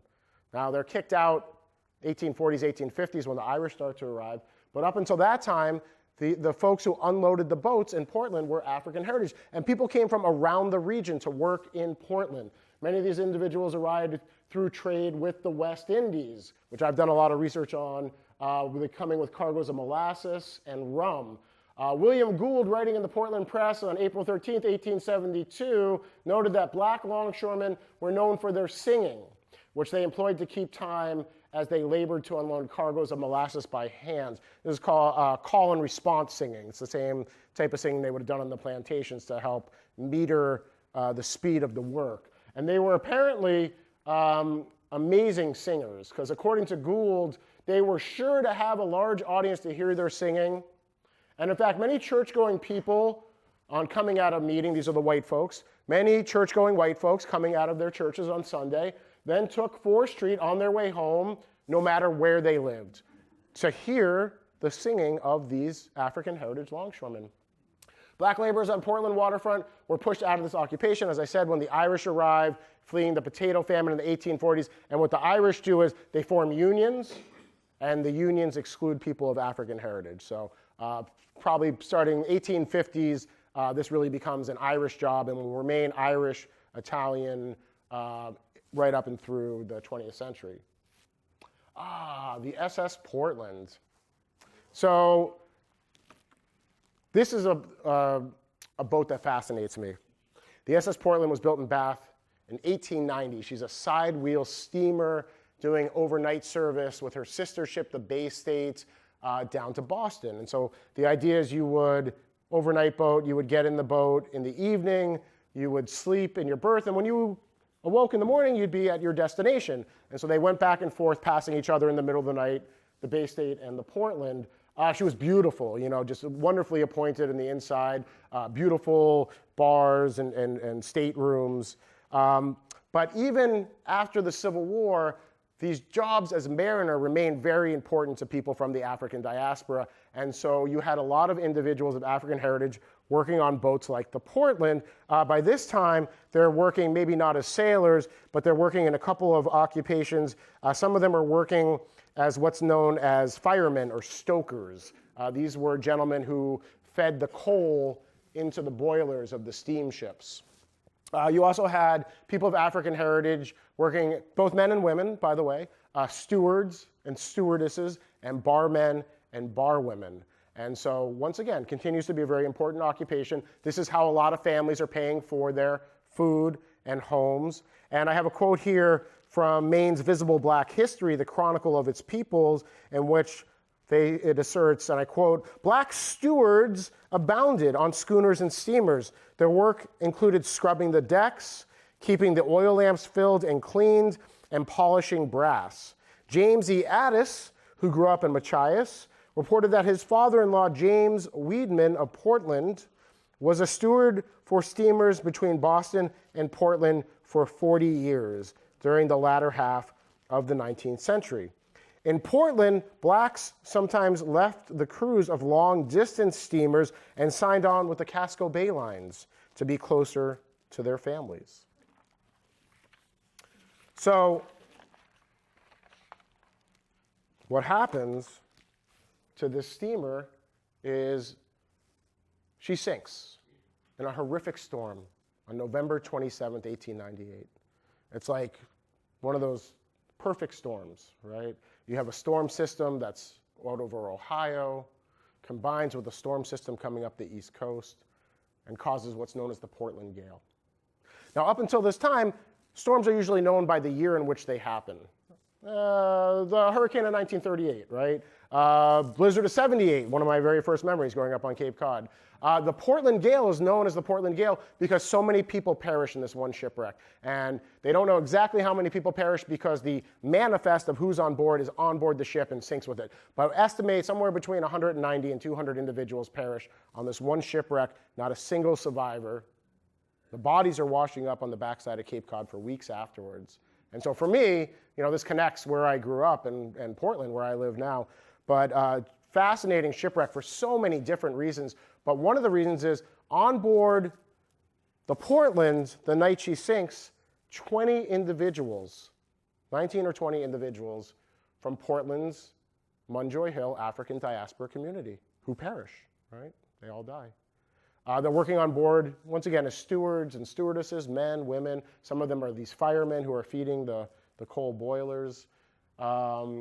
Now, they're kicked out 1840s, 1850s when the Irish start to arrive. But up until that time, the folks who unloaded the boats in Portland were African heritage. And people came from around the region to work in Portland. Many of these individuals arrived through trade with the West Indies, which I've done a lot of research on, coming with cargoes of molasses and rum. William Gould, writing in the Portland Press on April 13th, 1872, noted that black longshoremen were known for their singing, which they employed to keep time as they labored to unload cargoes of molasses by hands. This is called call and response singing. It's the same type of singing they would have done on the plantations to help meter the speed of the work. And they were apparently amazing singers, because according to Gould, they were sure to have a large audience to hear their singing. And in fact, many church-going people on coming out of meeting, these are the white folks, many church-going white folks coming out of their churches on Sunday, then took 4th Street on their way home, no matter where they lived, to hear the singing of these African heritage longshoremen. Black laborers on Portland waterfront were pushed out of this occupation, as I said, when the Irish arrived, fleeing the potato famine in the 1840s. And what the Irish do is they form unions, and the unions exclude people of African heritage. So probably starting 1850s, this really becomes an Irish job and will remain Irish, Italian, right up and through the 20th century. The SS Portland. So this is a boat that fascinates me. The SS Portland was built in Bath in 1890. She's a side-wheel steamer doing overnight service with her sister ship, the Bay State, down to Boston. And so the idea is you would, overnight boat, you would get in the boat in the evening, you would sleep in your berth, and when you awoke in the morning, you'd be at your destination. And so they went back and forth, passing each other in the middle of the night, the Bay State and the Portland. She was beautiful, just wonderfully appointed in the inside, beautiful bars and staterooms. But even after the Civil War, these jobs as mariner remained very important to people from the African diaspora. And so you had a lot of individuals of African heritage working on boats like the Portland. By this time, they're working maybe not as sailors, but they're working in a couple of occupations. Some of them are working as what's known as firemen or stokers. These were gentlemen who fed the coal into the boilers of the steamships. You also had people of African heritage working, both men and women, by the way, stewards and stewardesses, and barmen and barwomen. And so, once again, continues to be a very important occupation. This is how a lot of families are paying for their food and homes. And I have a quote here from Maine's Visible Black History, the Chronicle of its Peoples, in which it asserts, and I quote, "Black stewards abounded on schooners and steamers. Their work included scrubbing the decks, keeping the oil lamps filled and cleaned, and polishing brass." James E. Addis, who grew up in Machias, reported that his father-in-law, James Weedman of Portland, was a steward for steamers between Boston and Portland for 40 years during the latter half of the 19th century. In Portland, blacks sometimes left the crews of long-distance steamers and signed on with the Casco Bay lines to be closer to their families. So, what happens to this steamer is she sinks in a horrific storm on November 27th, 1898. It's like one of those perfect storms, right? You have a storm system that's out over Ohio, combines with a storm system coming up the East Coast, and causes what's known as the Portland Gale. Now, up until this time, storms are usually known by the year in which they happen. The hurricane of 1938, right? Blizzard of 78, one of my very first memories growing up on Cape Cod. The Portland Gale is known as the Portland Gale because so many people perish in this one shipwreck. And they don't know exactly how many people perish because the manifest of who's on board is on board the ship and sinks with it. But estimate somewhere between 190 and 200 individuals perish on this one shipwreck, not a single survivor. The bodies are washing up on the backside of Cape Cod for weeks afterwards. And so for me, this connects where I grew up in Portland, where I live now. But fascinating shipwreck for so many different reasons. But one of the reasons is on board the Portland, the night she sinks, 20 individuals, 19 or 20 individuals from Portland's Munjoy Hill African diaspora community who perish, right? They all die. They're working on board, once again, as stewards and stewardesses, men, women. Some of them are these firemen who are feeding the coal boilers. At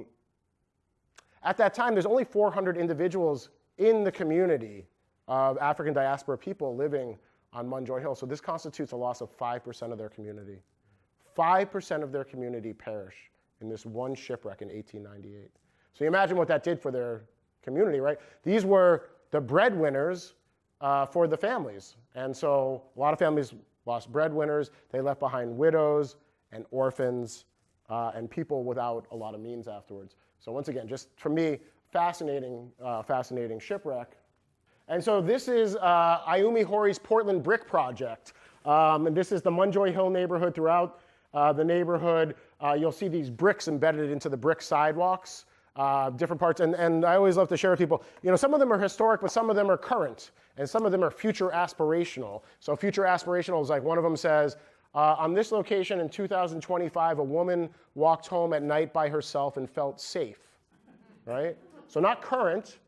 that time, there's only 400 individuals in the community of African diaspora people living on Munjoy Hill. So this constitutes a loss of 5% of their community. 5% of their community perish in this one shipwreck in 1898. So you imagine what that did for their community, right? These were the breadwinners for the families. And so a lot of families lost breadwinners. They left behind widows and orphans and people without a lot of means afterwards. So once again, just for me, fascinating shipwreck. And so this is Ayumi Hori's Portland Brick Project. And this is the Munjoy Hill neighborhood. Throughout the neighborhood, you'll see these bricks embedded into the brick sidewalks, different parts. And I always love to share with people, some of them are historic, but some of them are current. And some of them are future aspirational. So future aspirational is like one of them says, on this location in 2025, a woman walked home at night by herself and felt safe, right? So not current,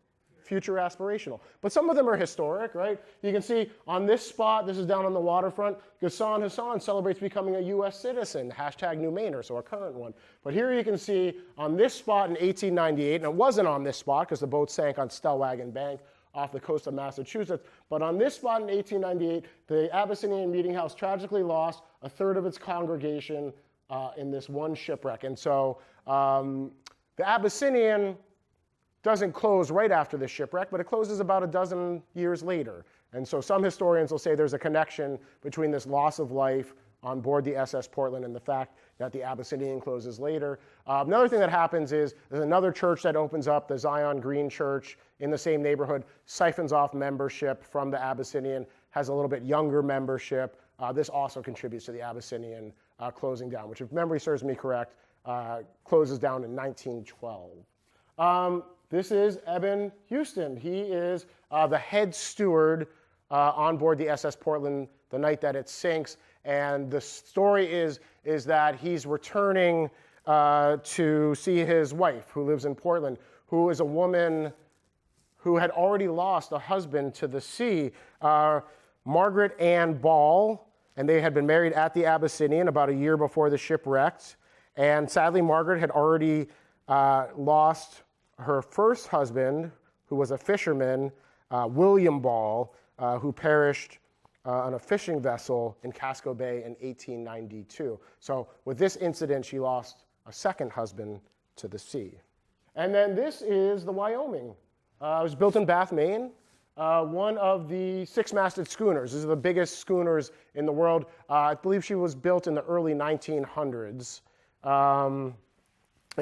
future aspirational. But some of them are historic, right? You can see on this spot, this is down on the waterfront, Ghassan Hassan celebrates becoming a U.S. citizen, hashtag New Mainer, so a current one. But here you can see on this spot in 1898, and it wasn't on this spot because the boat sank on Stellwagen Bank off the coast of Massachusetts, but on this spot in 1898, the Abyssinian Meeting House tragically lost a third of its congregation in this one shipwreck. And so the Abyssinian doesn't close right after the shipwreck, but it closes about a dozen years later. And so some historians will say there's a connection between this loss of life on board the SS Portland and the fact that the Abyssinian closes later. Another thing that happens is there's another church that opens up, the Zion Green Church in the same neighborhood, siphons off membership from the Abyssinian, has a little bit younger membership. This also contributes to the Abyssinian closing down, which if memory serves me correct, closes down in 1912. This is Eben Houston. He is the head steward on board the SS Portland the night that it sinks. And the story is that he's returning to see his wife, who lives in Portland, who is a woman who had already lost a husband to the sea, Margaret Ann Ball, and they had been married at the Abyssinian about a year before the ship wrecked. And sadly, Margaret had already lost her first husband, who was a fisherman, William Ball, who perished on a fishing vessel in Casco Bay in 1892. So with this incident, she lost a second husband to the sea. And then this is the Wyoming. It was built in Bath, Maine. One of the six-masted schooners. These are the biggest schooners in the world. I believe she was built in the early 1900s. And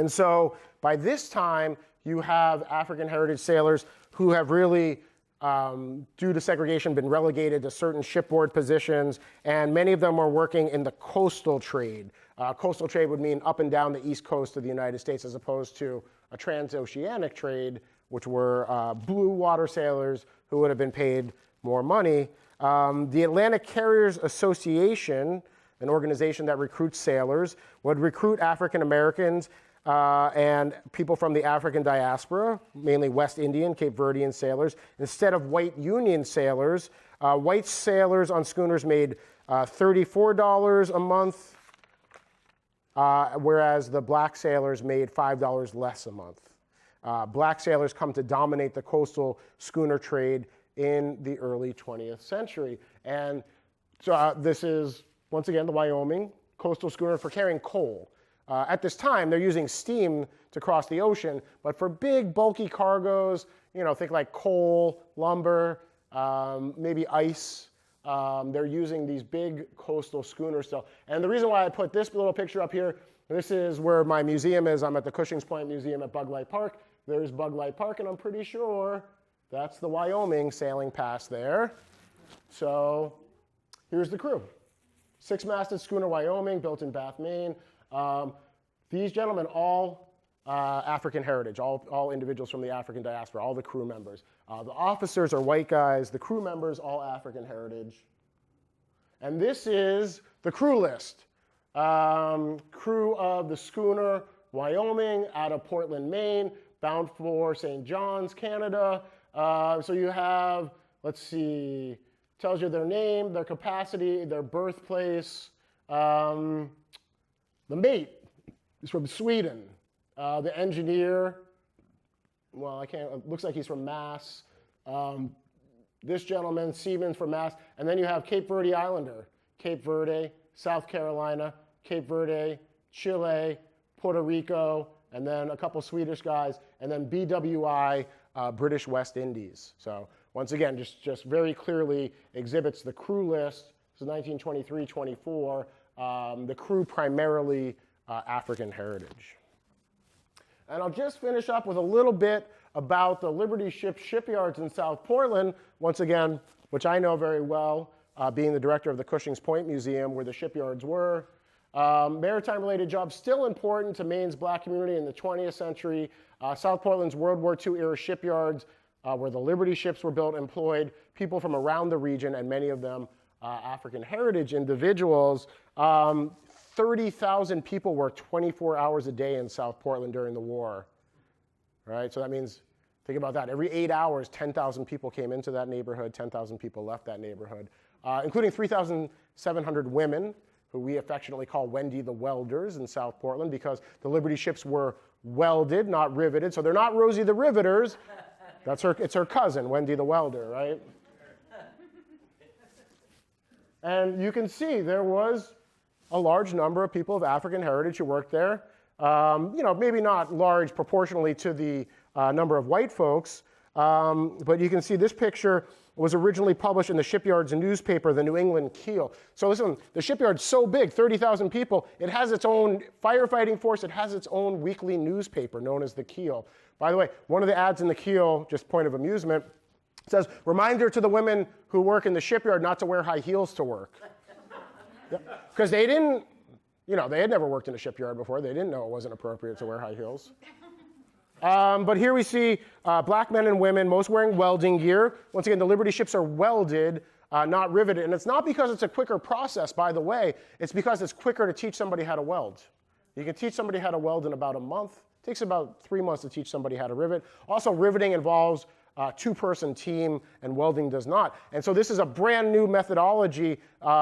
so by this time, you have African heritage sailors who have really, due to segregation, been relegated to certain shipboard positions, and many of them are working in the coastal trade. Coastal trade would mean up and down the east coast of the United States, as opposed to a transoceanic trade, which were blue water sailors who would have been paid more money. The Atlantic Carriers Association, an organization that recruits sailors, would recruit African Americans and people from the African diaspora, mainly West Indian, Cape Verdean sailors. Instead of white Union sailors, white sailors on schooners made $34 a month, whereas the black sailors made $5 less a month. Black sailors come to dominate the coastal schooner trade in the early 20th century. And so this is, once again, the Wyoming coastal schooner for carrying coal. At this time, they're using steam to cross the ocean, but for big, bulky cargoes, think like coal, lumber, maybe ice, they're using these big coastal schooners still. And the reason why I put this little picture up here, this is where my museum is. I'm at the Cushing's Point Museum at Bug Light Park. There's Bug Light Park, and I'm pretty sure that's the Wyoming sailing past there. So here's the crew. Six-masted schooner Wyoming, built in Bath, Maine. These gentlemen, all African heritage, all individuals from the African diaspora, all the crew members. The officers are white guys, the crew members, all African heritage. And this is the crew list. Crew of the schooner Wyoming out of Portland, Maine, bound for St. John's, Canada. So you have, let's see, tells you their name, their capacity, their birthplace. The mate is from Sweden. The engineer, well, it looks like he's from Mass. This gentleman, seaman's from Mass. And then you have Cape Verde Islander, Cape Verde, South Carolina, Cape Verde, Chile, Puerto Rico, and then a couple Swedish guys, and then BWI, British West Indies. So once again, just very clearly exhibits the crew list. This is 1923-24. The crew primarily African heritage. And I'll just finish up with a little bit about the Liberty Ship shipyards in South Portland, once again, which I know very well, being the director of the Cushing's Point Museum, where the shipyards were. Maritime-related jobs still important to Maine's black community in the 20th century. South Portland's World War II-era shipyards, where the Liberty ships were built, employed people from around the region, and many of them African heritage individuals. 30,000 people worked 24 hours a day in South Portland during the war. Right? So that means, think about that. Every 8 hours, 10,000 people came into that neighborhood, 10,000 people left that neighborhood, including 3,700 women, who we affectionately call Wendy the Welders in South Portland, because the Liberty ships were welded, not riveted. So they're not Rosie the Riveters. It's her cousin, Wendy the Welder, right? And you can see there was a large number of people of African heritage who worked there. Maybe not large proportionally to the number of white folks, but you can see this picture was originally published in the shipyard's newspaper, the New England Keel. So listen, the shipyard's so big, 30,000 people, it has its own firefighting force, it has its own weekly newspaper known as the Keel. By the way, one of the ads in the Keel, just point of amusement, says, reminder to the women who work in the shipyard not to wear high heels to work. Because they didn't, they had never worked in a shipyard before. They didn't know it wasn't appropriate to wear high heels. But here we see black men and women, most wearing welding gear. Once again, the Liberty ships are welded, not riveted. And it's not because it's a quicker process, by the way. It's because it's quicker to teach somebody how to weld. You can teach somebody how to weld in about a month. It takes about 3 months to teach somebody how to rivet. Also, riveting involves a two-person team, and welding does not. And so this is a brand new methodology.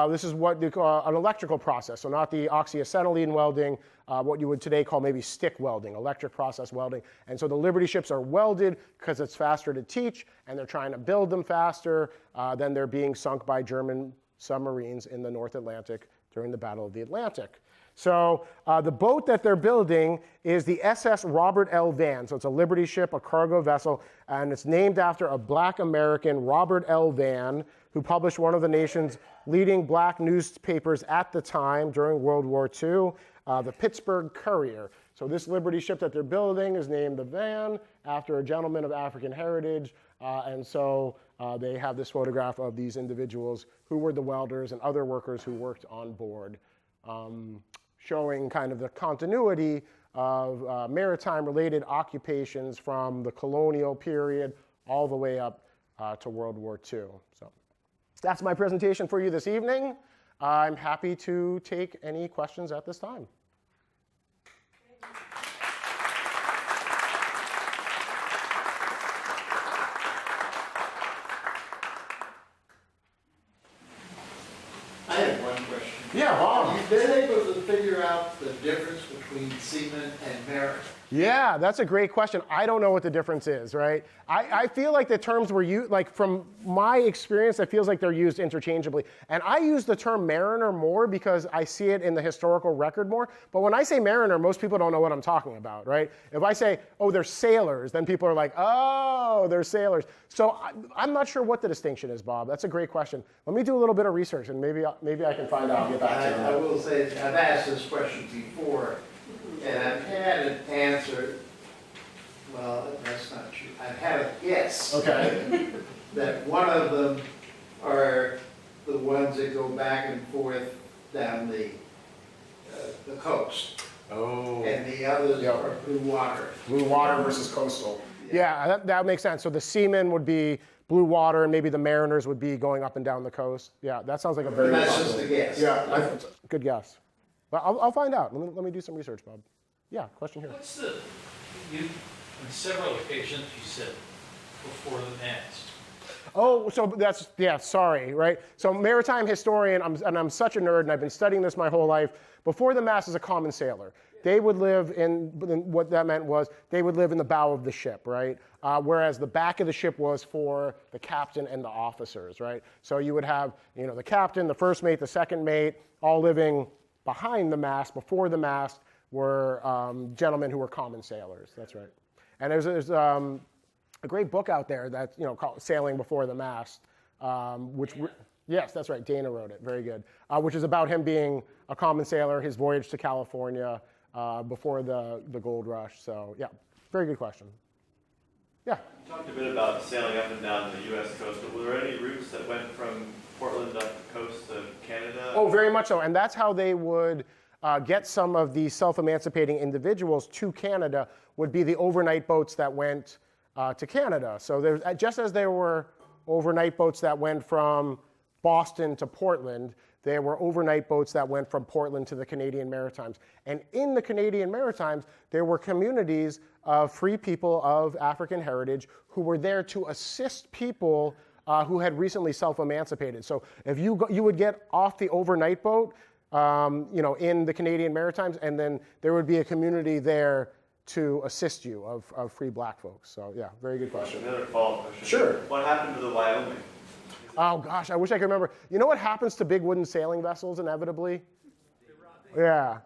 This is what they call an electrical process, so not the oxyacetylene welding, what you would today call maybe stick welding, electric process welding. And so the Liberty ships are welded because it's faster to teach, and they're trying to build them faster than they're being sunk by German submarines in the North Atlantic during the Battle of the Atlantic. So the boat that they're building is the SS Robert L. Van. So it's a Liberty ship, a cargo vessel, and it's named after a black American, Robert L. Van, who published one of the nation's leading black newspapers at the time during World War II, the Pittsburgh Courier. So this Liberty ship that they're building is named the Van after a gentleman of African heritage. And so they have this photograph of these individuals who were the welders and other workers who worked on board. Showing kind of the continuity of maritime-related occupations from the colonial period all the way up to World War II. So that's my presentation for you this evening. I'm happy to take any questions at this time. I have one question. Yeah, Bob. You've been able to figure out the difference between seaman and mariner. Yeah, that's a great question. I don't know what the difference is, right? I feel like the terms were used, like from my experience, it feels like they're used interchangeably. And I use the term mariner more because I see it in the historical record more. But when I say mariner, most people don't know what I'm talking about, right? If I say, oh, they're sailors, then people are like, oh, they're sailors. So I'm not sure what the distinction is, Bob. That's a great question. Let me do a little bit of research, and maybe I can find out and get back to you. I will say, I've asked this question before, and I've had an answer. Well, that's not true. I've had a guess. Okay. That one of them are the ones that go back and forth down the coast. Oh. And the others are blue water. Blue water versus coastal. Yeah, that makes sense. So the seamen would be blue water, and maybe the mariners would be going up and down the coast. Yeah, that sounds like a very But that's just a guess. Yeah, good guess. But I'll find out. Let me do some research, Bob. Yeah, question here. What's the, on several occasions you said before the mast. Oh, so that's, yeah, sorry, right? So maritime historian, and I'm such a nerd, and I've been studying this my whole life. Before the mast is a common sailor. They would live what that meant was they would live in the bow of the ship, right? Whereas the back of the ship was for the captain and the officers, right? So you would have, the captain, the first mate, the second mate, all living behind the mast. Before the mast were gentlemen who were common sailors. That's right. And there's a great book out there that's called Sailing Before the Mast, yes, that's right. Dana wrote it. Very good. Which is about him being a common sailor, his voyage to California before the gold rush. So yeah, very good question. Yeah. You talked a bit about sailing up and down the U.S. coast, but were there any routes that went from Portland up the coast of Canada? Oh, very much so. And that's how they would get some of these self-emancipating individuals to Canada, would be the overnight boats that went to Canada. So there's, just as there were overnight boats that went from Boston to Portland, there were overnight boats that went from Portland to the Canadian Maritimes. And in the Canadian Maritimes, there were communities of free people of African heritage who were there to assist people who had recently self-emancipated. So if you would get off the overnight boat, in the Canadian Maritimes, and then there would be a community there to assist you of free black folks. So yeah, very good question. Another follow-up question. Sure. What happened to the Wyoming? Oh gosh, I wish I could remember. You know what happens to big wooden sailing vessels inevitably? Yeah,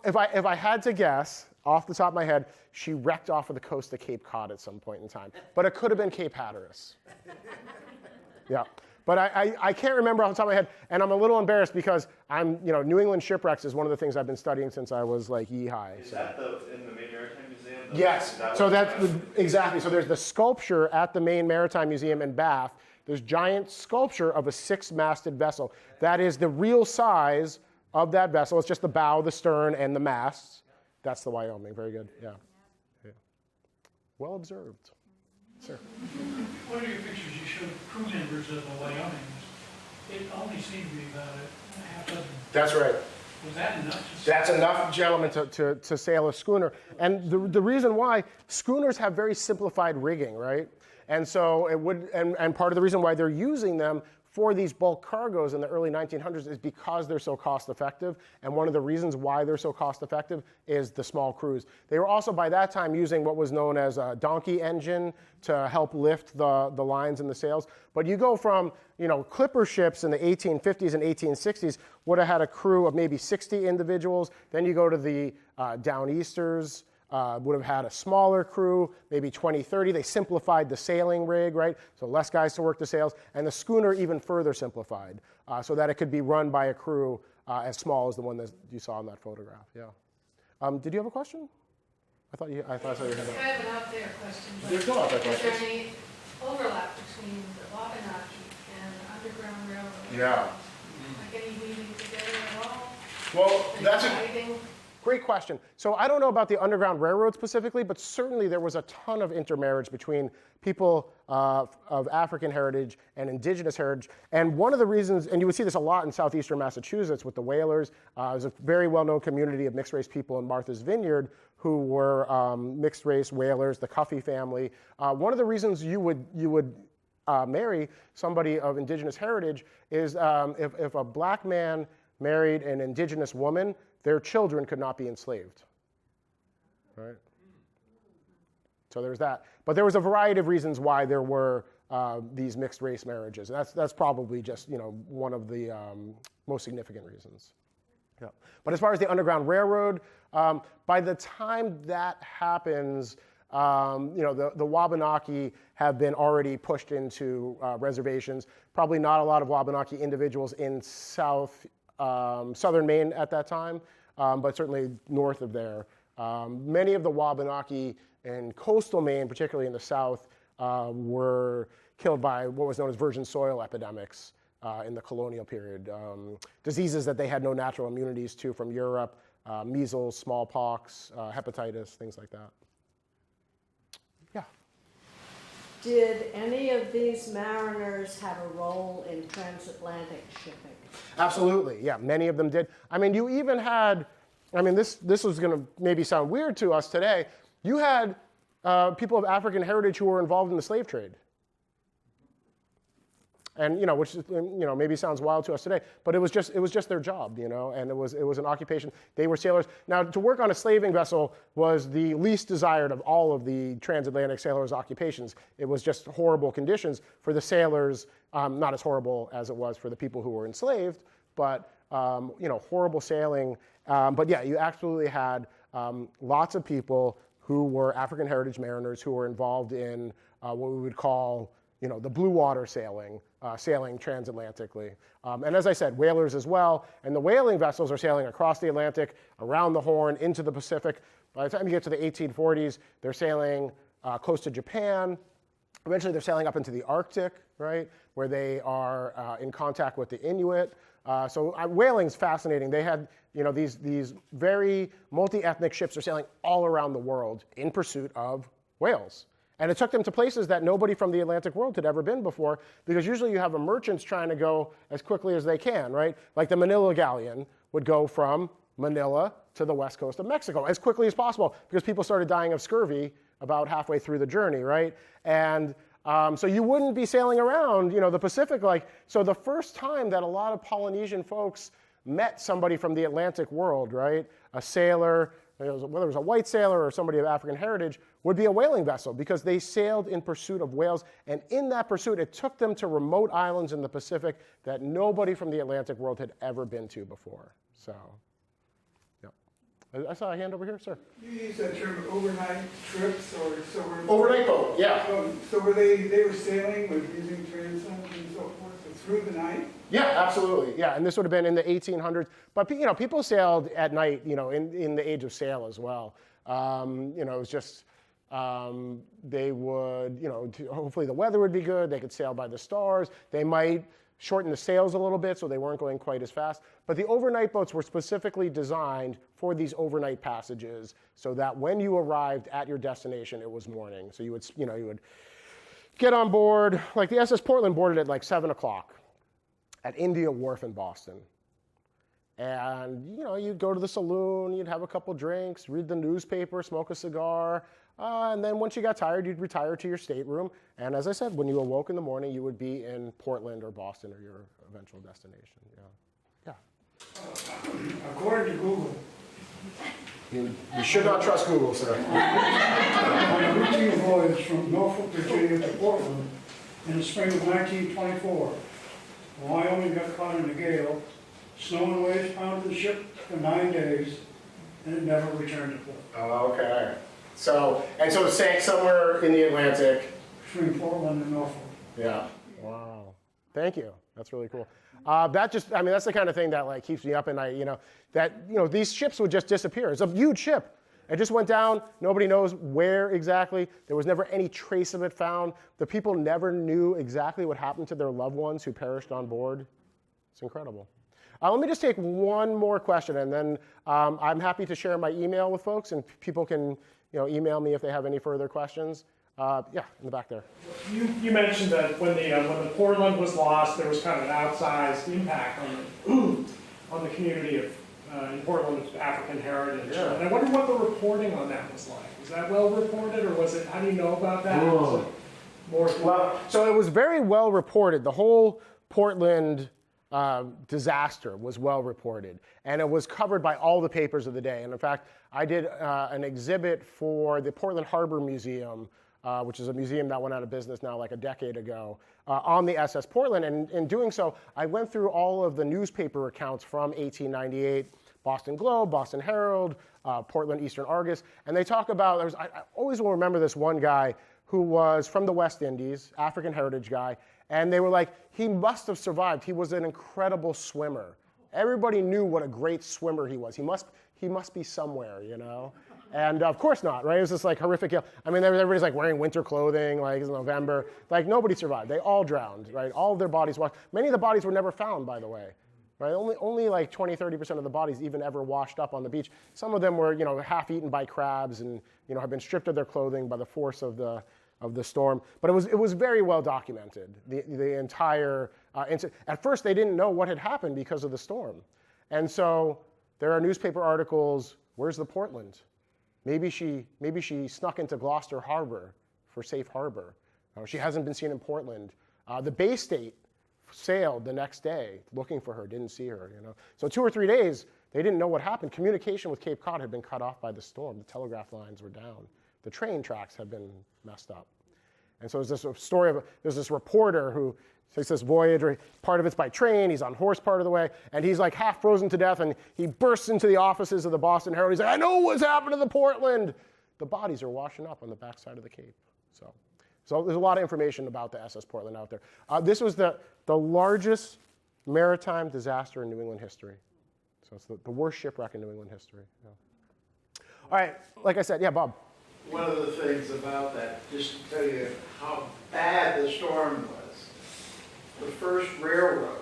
if I had to guess off the top of my head, she wrecked off of the coast of Cape Cod at some point in time. But it could have been Cape Hatteras. Yeah. But I can't remember off the top of my head, and I'm a little embarrassed because New England shipwrecks is one of the things I've been studying since I was like yee-high. Is that in the Maine Maritime Museum? Yes, so that's exactly. So there's the sculpture at the Maine Maritime Museum in Bath. There's giant sculpture of a 6-masted vessel. That is the real size of that vessel. It's just the bow, the stern, and the masts. That's the Wyoming. Very good. Yeah. Well observed. Sir. One of your pictures, you showed crew members of the Wyoming. It only seemed to be about a half dozen. That's right. Was that enough? That's enough gentlemen to sail a schooner. And the reason why, schooners have very simplified rigging, right? And so it would, and part of the reason why they're using them for these bulk cargoes in the early 1900s is because they're so cost effective. And one of the reasons why they're so cost effective is the small crews. They were also by that time using what was known as a donkey engine to help lift the lines and the sails. But you go from, clipper ships in the 1850s and 1860s would have had a crew of maybe 60 individuals. Then you go to the Downeasters, would have had a smaller crew, maybe 20, 30. They simplified the sailing rig, right? So less guys to work the sails. And the schooner even further simplified so that it could be run by a crew as small as the one that you saw in that photograph, yeah. Did you have a question? I saw your hand up. I have an out there question. But There's no out there is there questions. any overlap between the Wabanaki and the Underground Railroad? Yeah. Like any weaving together at all? Well, Any that's a guiding? great question. So I don't know about the Underground Railroad specifically, but certainly there was a ton of intermarriage between people of African heritage and indigenous heritage. And one of the reasons, and you would see this a lot in southeastern Massachusetts with the whalers, there's a very well-known community of mixed-race people in Martha's Vineyard who were mixed-race whalers, the Cuffey family. One of the reasons you would marry somebody of indigenous heritage is if a black man married an indigenous woman, their children could not be enslaved, right? So there's that. But there was a variety of reasons why there were these mixed race marriages. And that's probably just one of the most significant reasons. Yeah. But as far as the Underground Railroad, by the time that happens, the Wabanaki have been already pushed into reservations. Probably not a lot of Wabanaki individuals in southern Maine at that time, but certainly north of there. Many of the Wabanaki in coastal Maine, particularly in the south, were killed by what was known as virgin soil epidemics in the colonial period. Diseases that they had no natural immunities to from Europe, measles, smallpox, hepatitis, things like that. Yeah. Did any of these mariners have a role in transatlantic shipping? Absolutely, yeah, many of them did. I mean, you even had, this was going to maybe sound weird to us today. You had people of African heritage who were involved in the slave trade. And, which, maybe sounds wild to us today, but it was just their job, and it was an occupation. They were sailors. Now, to work on a slaving vessel was the least desired of all of the transatlantic sailors' occupations. It was just horrible conditions for the sailors, not as horrible as it was for the people who were enslaved, but, horrible sailing. But yeah, you absolutely had lots of people who were African heritage mariners who were involved in what we would call, the blue water sailing, sailing transatlantically. And as I said, whalers as well. And the whaling vessels are sailing across the Atlantic, around the Horn, into the Pacific. By the time you get to the 1840s, they're sailing close to Japan. Eventually, they're sailing up into the Arctic, right, where they are in contact with the Inuit. So whaling's fascinating. They had, these very multi-ethnic ships are sailing all around the world in pursuit of whales. And it took them to places that nobody from the Atlantic world had ever been before, because usually you have merchants trying to go as quickly as they can, right? Like the Manila galleon would go from Manila to the west coast of Mexico as quickly as possible, because people started dying of scurvy about halfway through the journey, right? And so you wouldn't be sailing around, the Pacific so the first time that a lot of Polynesian folks met somebody from the Atlantic world, right? A sailor, whether it was a white sailor or somebody of African heritage, would be a whaling vessel, because they sailed in pursuit of whales. And in that pursuit, it took them to remote islands in the Pacific that nobody from the Atlantic world had ever been to before. So, yeah. I saw a hand over here, sir. You use that term overnight trips, or so were Overnight boat, yeah. So were they were sailing with using transoms and so forth through the night? Yeah, absolutely. Yeah, and this would have been in the 1800s. But people sailed at night, in the age of sail as well. It was just they would, hopefully the weather would be good. They could sail by the stars. They might shortened the sails a little bit so they weren't going quite as fast. But the overnight boats were specifically designed for these overnight passages so that when you arrived at your destination, it was morning. So you would get on board, like the SS Portland boarded at like 7 o'clock at India Wharf in Boston. And you'd go to the saloon, you'd have a couple drinks, read the newspaper, smoke a cigar, and then once you got tired, you'd retire to your stateroom. And as I said, when you awoke in the morning, you would be in Portland or Boston or your eventual destination. Yeah. According to Google, You should not trust Google, sir. on a routine voyage from Norfolk, Virginia to Portland in the spring of 1924, Wyoming got caught in a gale. Snow and waves pounded the ship for 9 days, and it never returned to port. Okay. So it sank somewhere in the Atlantic. Between Portland and Norfolk. Yeah. Wow. Thank you. That's really cool. That's the kind of thing that like keeps me up at night. These ships would just disappear. It's a huge ship. It just went down. Nobody knows where exactly. There was never any trace of it found. The people never knew exactly what happened to their loved ones who perished on board. It's incredible. Let me just take one more question, and then I'm happy to share my email with folks, and people can email me if they have any further questions. Yeah, in the back there. You mentioned that when the Portland was lost, there was kind of an outsized impact on the community of in Portland of African heritage. Yeah. And I wonder what the reporting on that was like. Was that well reported, or was it? How do you know about that? Was it more? Well, so it was very well reported. The whole Portland disaster was well reported, and it was covered by all the papers of the day. And in fact, I did an exhibit for the Portland Harbor Museum, which is a museum that went out of business now like a decade ago, on the SS Portland. And in doing so, I went through all of the newspaper accounts from 1898, Boston Globe, Boston Herald, Portland Eastern Argus, and they talk about, I always will remember this one guy who was from the West Indies, African heritage guy, and they were like, he must have survived. He was an incredible swimmer. Everybody knew what a great swimmer he was. He must be somewhere, And of course not, right? It was this like horrific. I mean, everybody's like wearing winter clothing, like it's November. Like nobody survived. They all drowned, right? All of their bodies washed. Many of the bodies were never found, by the way, right? Only like 20-30% of the bodies even ever washed up on the beach. Some of them were, half eaten by crabs and, have been stripped of their clothing by the force of the storm. But it was very well documented, the entire incident. At first, they didn't know what had happened because of the storm. And so there are newspaper articles, where's the Portland? Maybe she snuck into Gloucester Harbor for safe harbor. She hasn't been seen in Portland. The Bay State sailed the next day looking for her, didn't see her. So 2 or 3 days, they didn't know what happened. Communication with Cape Cod had been cut off by the storm. The telegraph lines were down. The train tracks had been messed up. And so there's this story there's this reporter who takes this voyage, or part of it's by train, he's on horse part of the way, and he's like half frozen to death, and he bursts into the offices of the Boston Herald. He's like, I know what's happened to the Portland. The bodies are washing up on the backside of the Cape. So there's a lot of information about the SS Portland out there. This was the largest maritime disaster in New England history. So it's the worst shipwreck in New England history. Yeah. All right, like I said, yeah, Bob. One of the things about that, just to tell you how bad the storm was, the first railroad,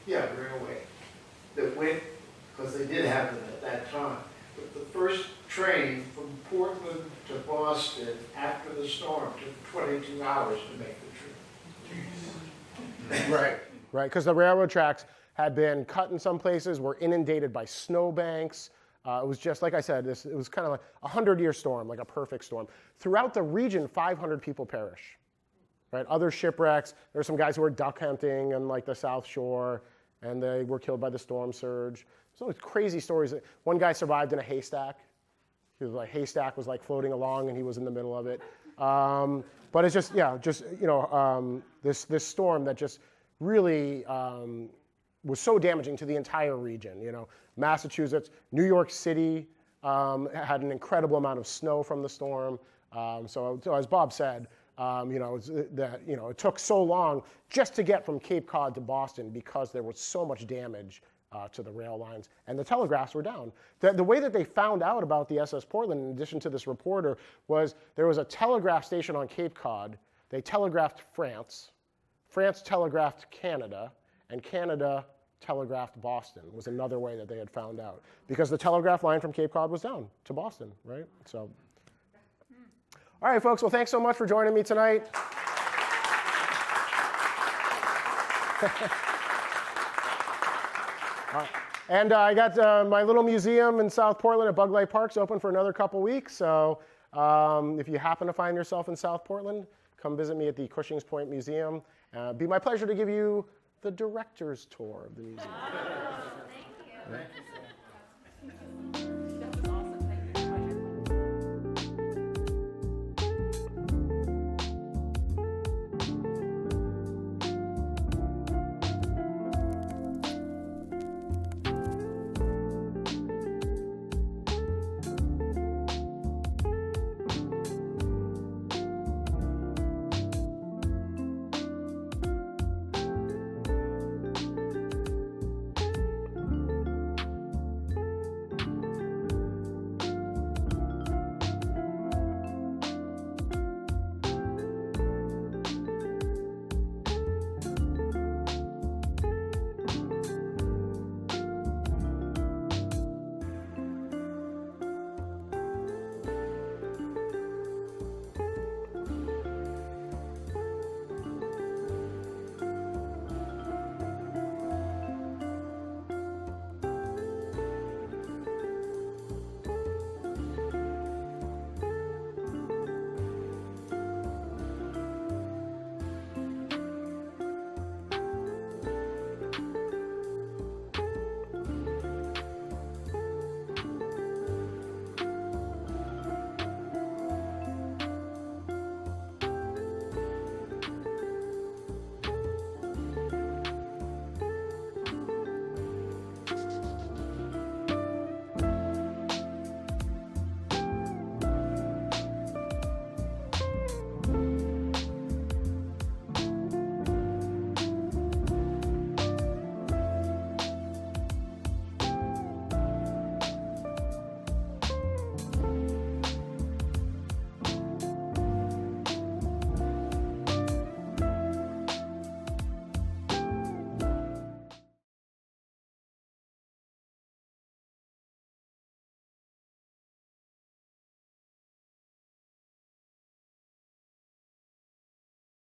railway that went, because they did have them at that time, but the first train from Portland to Boston after the storm took 22 hours to make the trip. Right, because the railroad tracks had been cut in some places, were inundated by snowbanks. It was just, like I said, it was kind of like a 100-year storm, like a perfect storm. Throughout the region, 500 people perish. Right? Other shipwrecks, there were some guys who were duck hunting on like the South Shore, and they were killed by the storm surge. So crazy stories. One guy survived in a haystack. Haystack was like floating along, and he was in the middle of it. But it's just this storm that just really was so damaging to the entire region. Massachusetts, New York City had an incredible amount of snow from the storm. So as Bob said, it took so long just to get from Cape Cod to Boston because there was so much damage to the rail lines, and the telegraphs were down. The way that they found out about the SS Portland, in addition to this reporter, was there was a telegraph station on Cape Cod they telegraphed France, France telegraphed Canada, and Canada telegraphed Boston was another way that they had found out. Because the telegraph line from Cape Cod was down to Boston, right? So, all right, folks, well, thanks so much for joining me tonight. And I got my little museum in South Portland at Bug Light Park's open for another couple weeks. So if you happen to find yourself in South Portland, come visit me at the Cushing's Point Museum. It'd be my pleasure to give you the director's tour of the museum. Thank you. Right?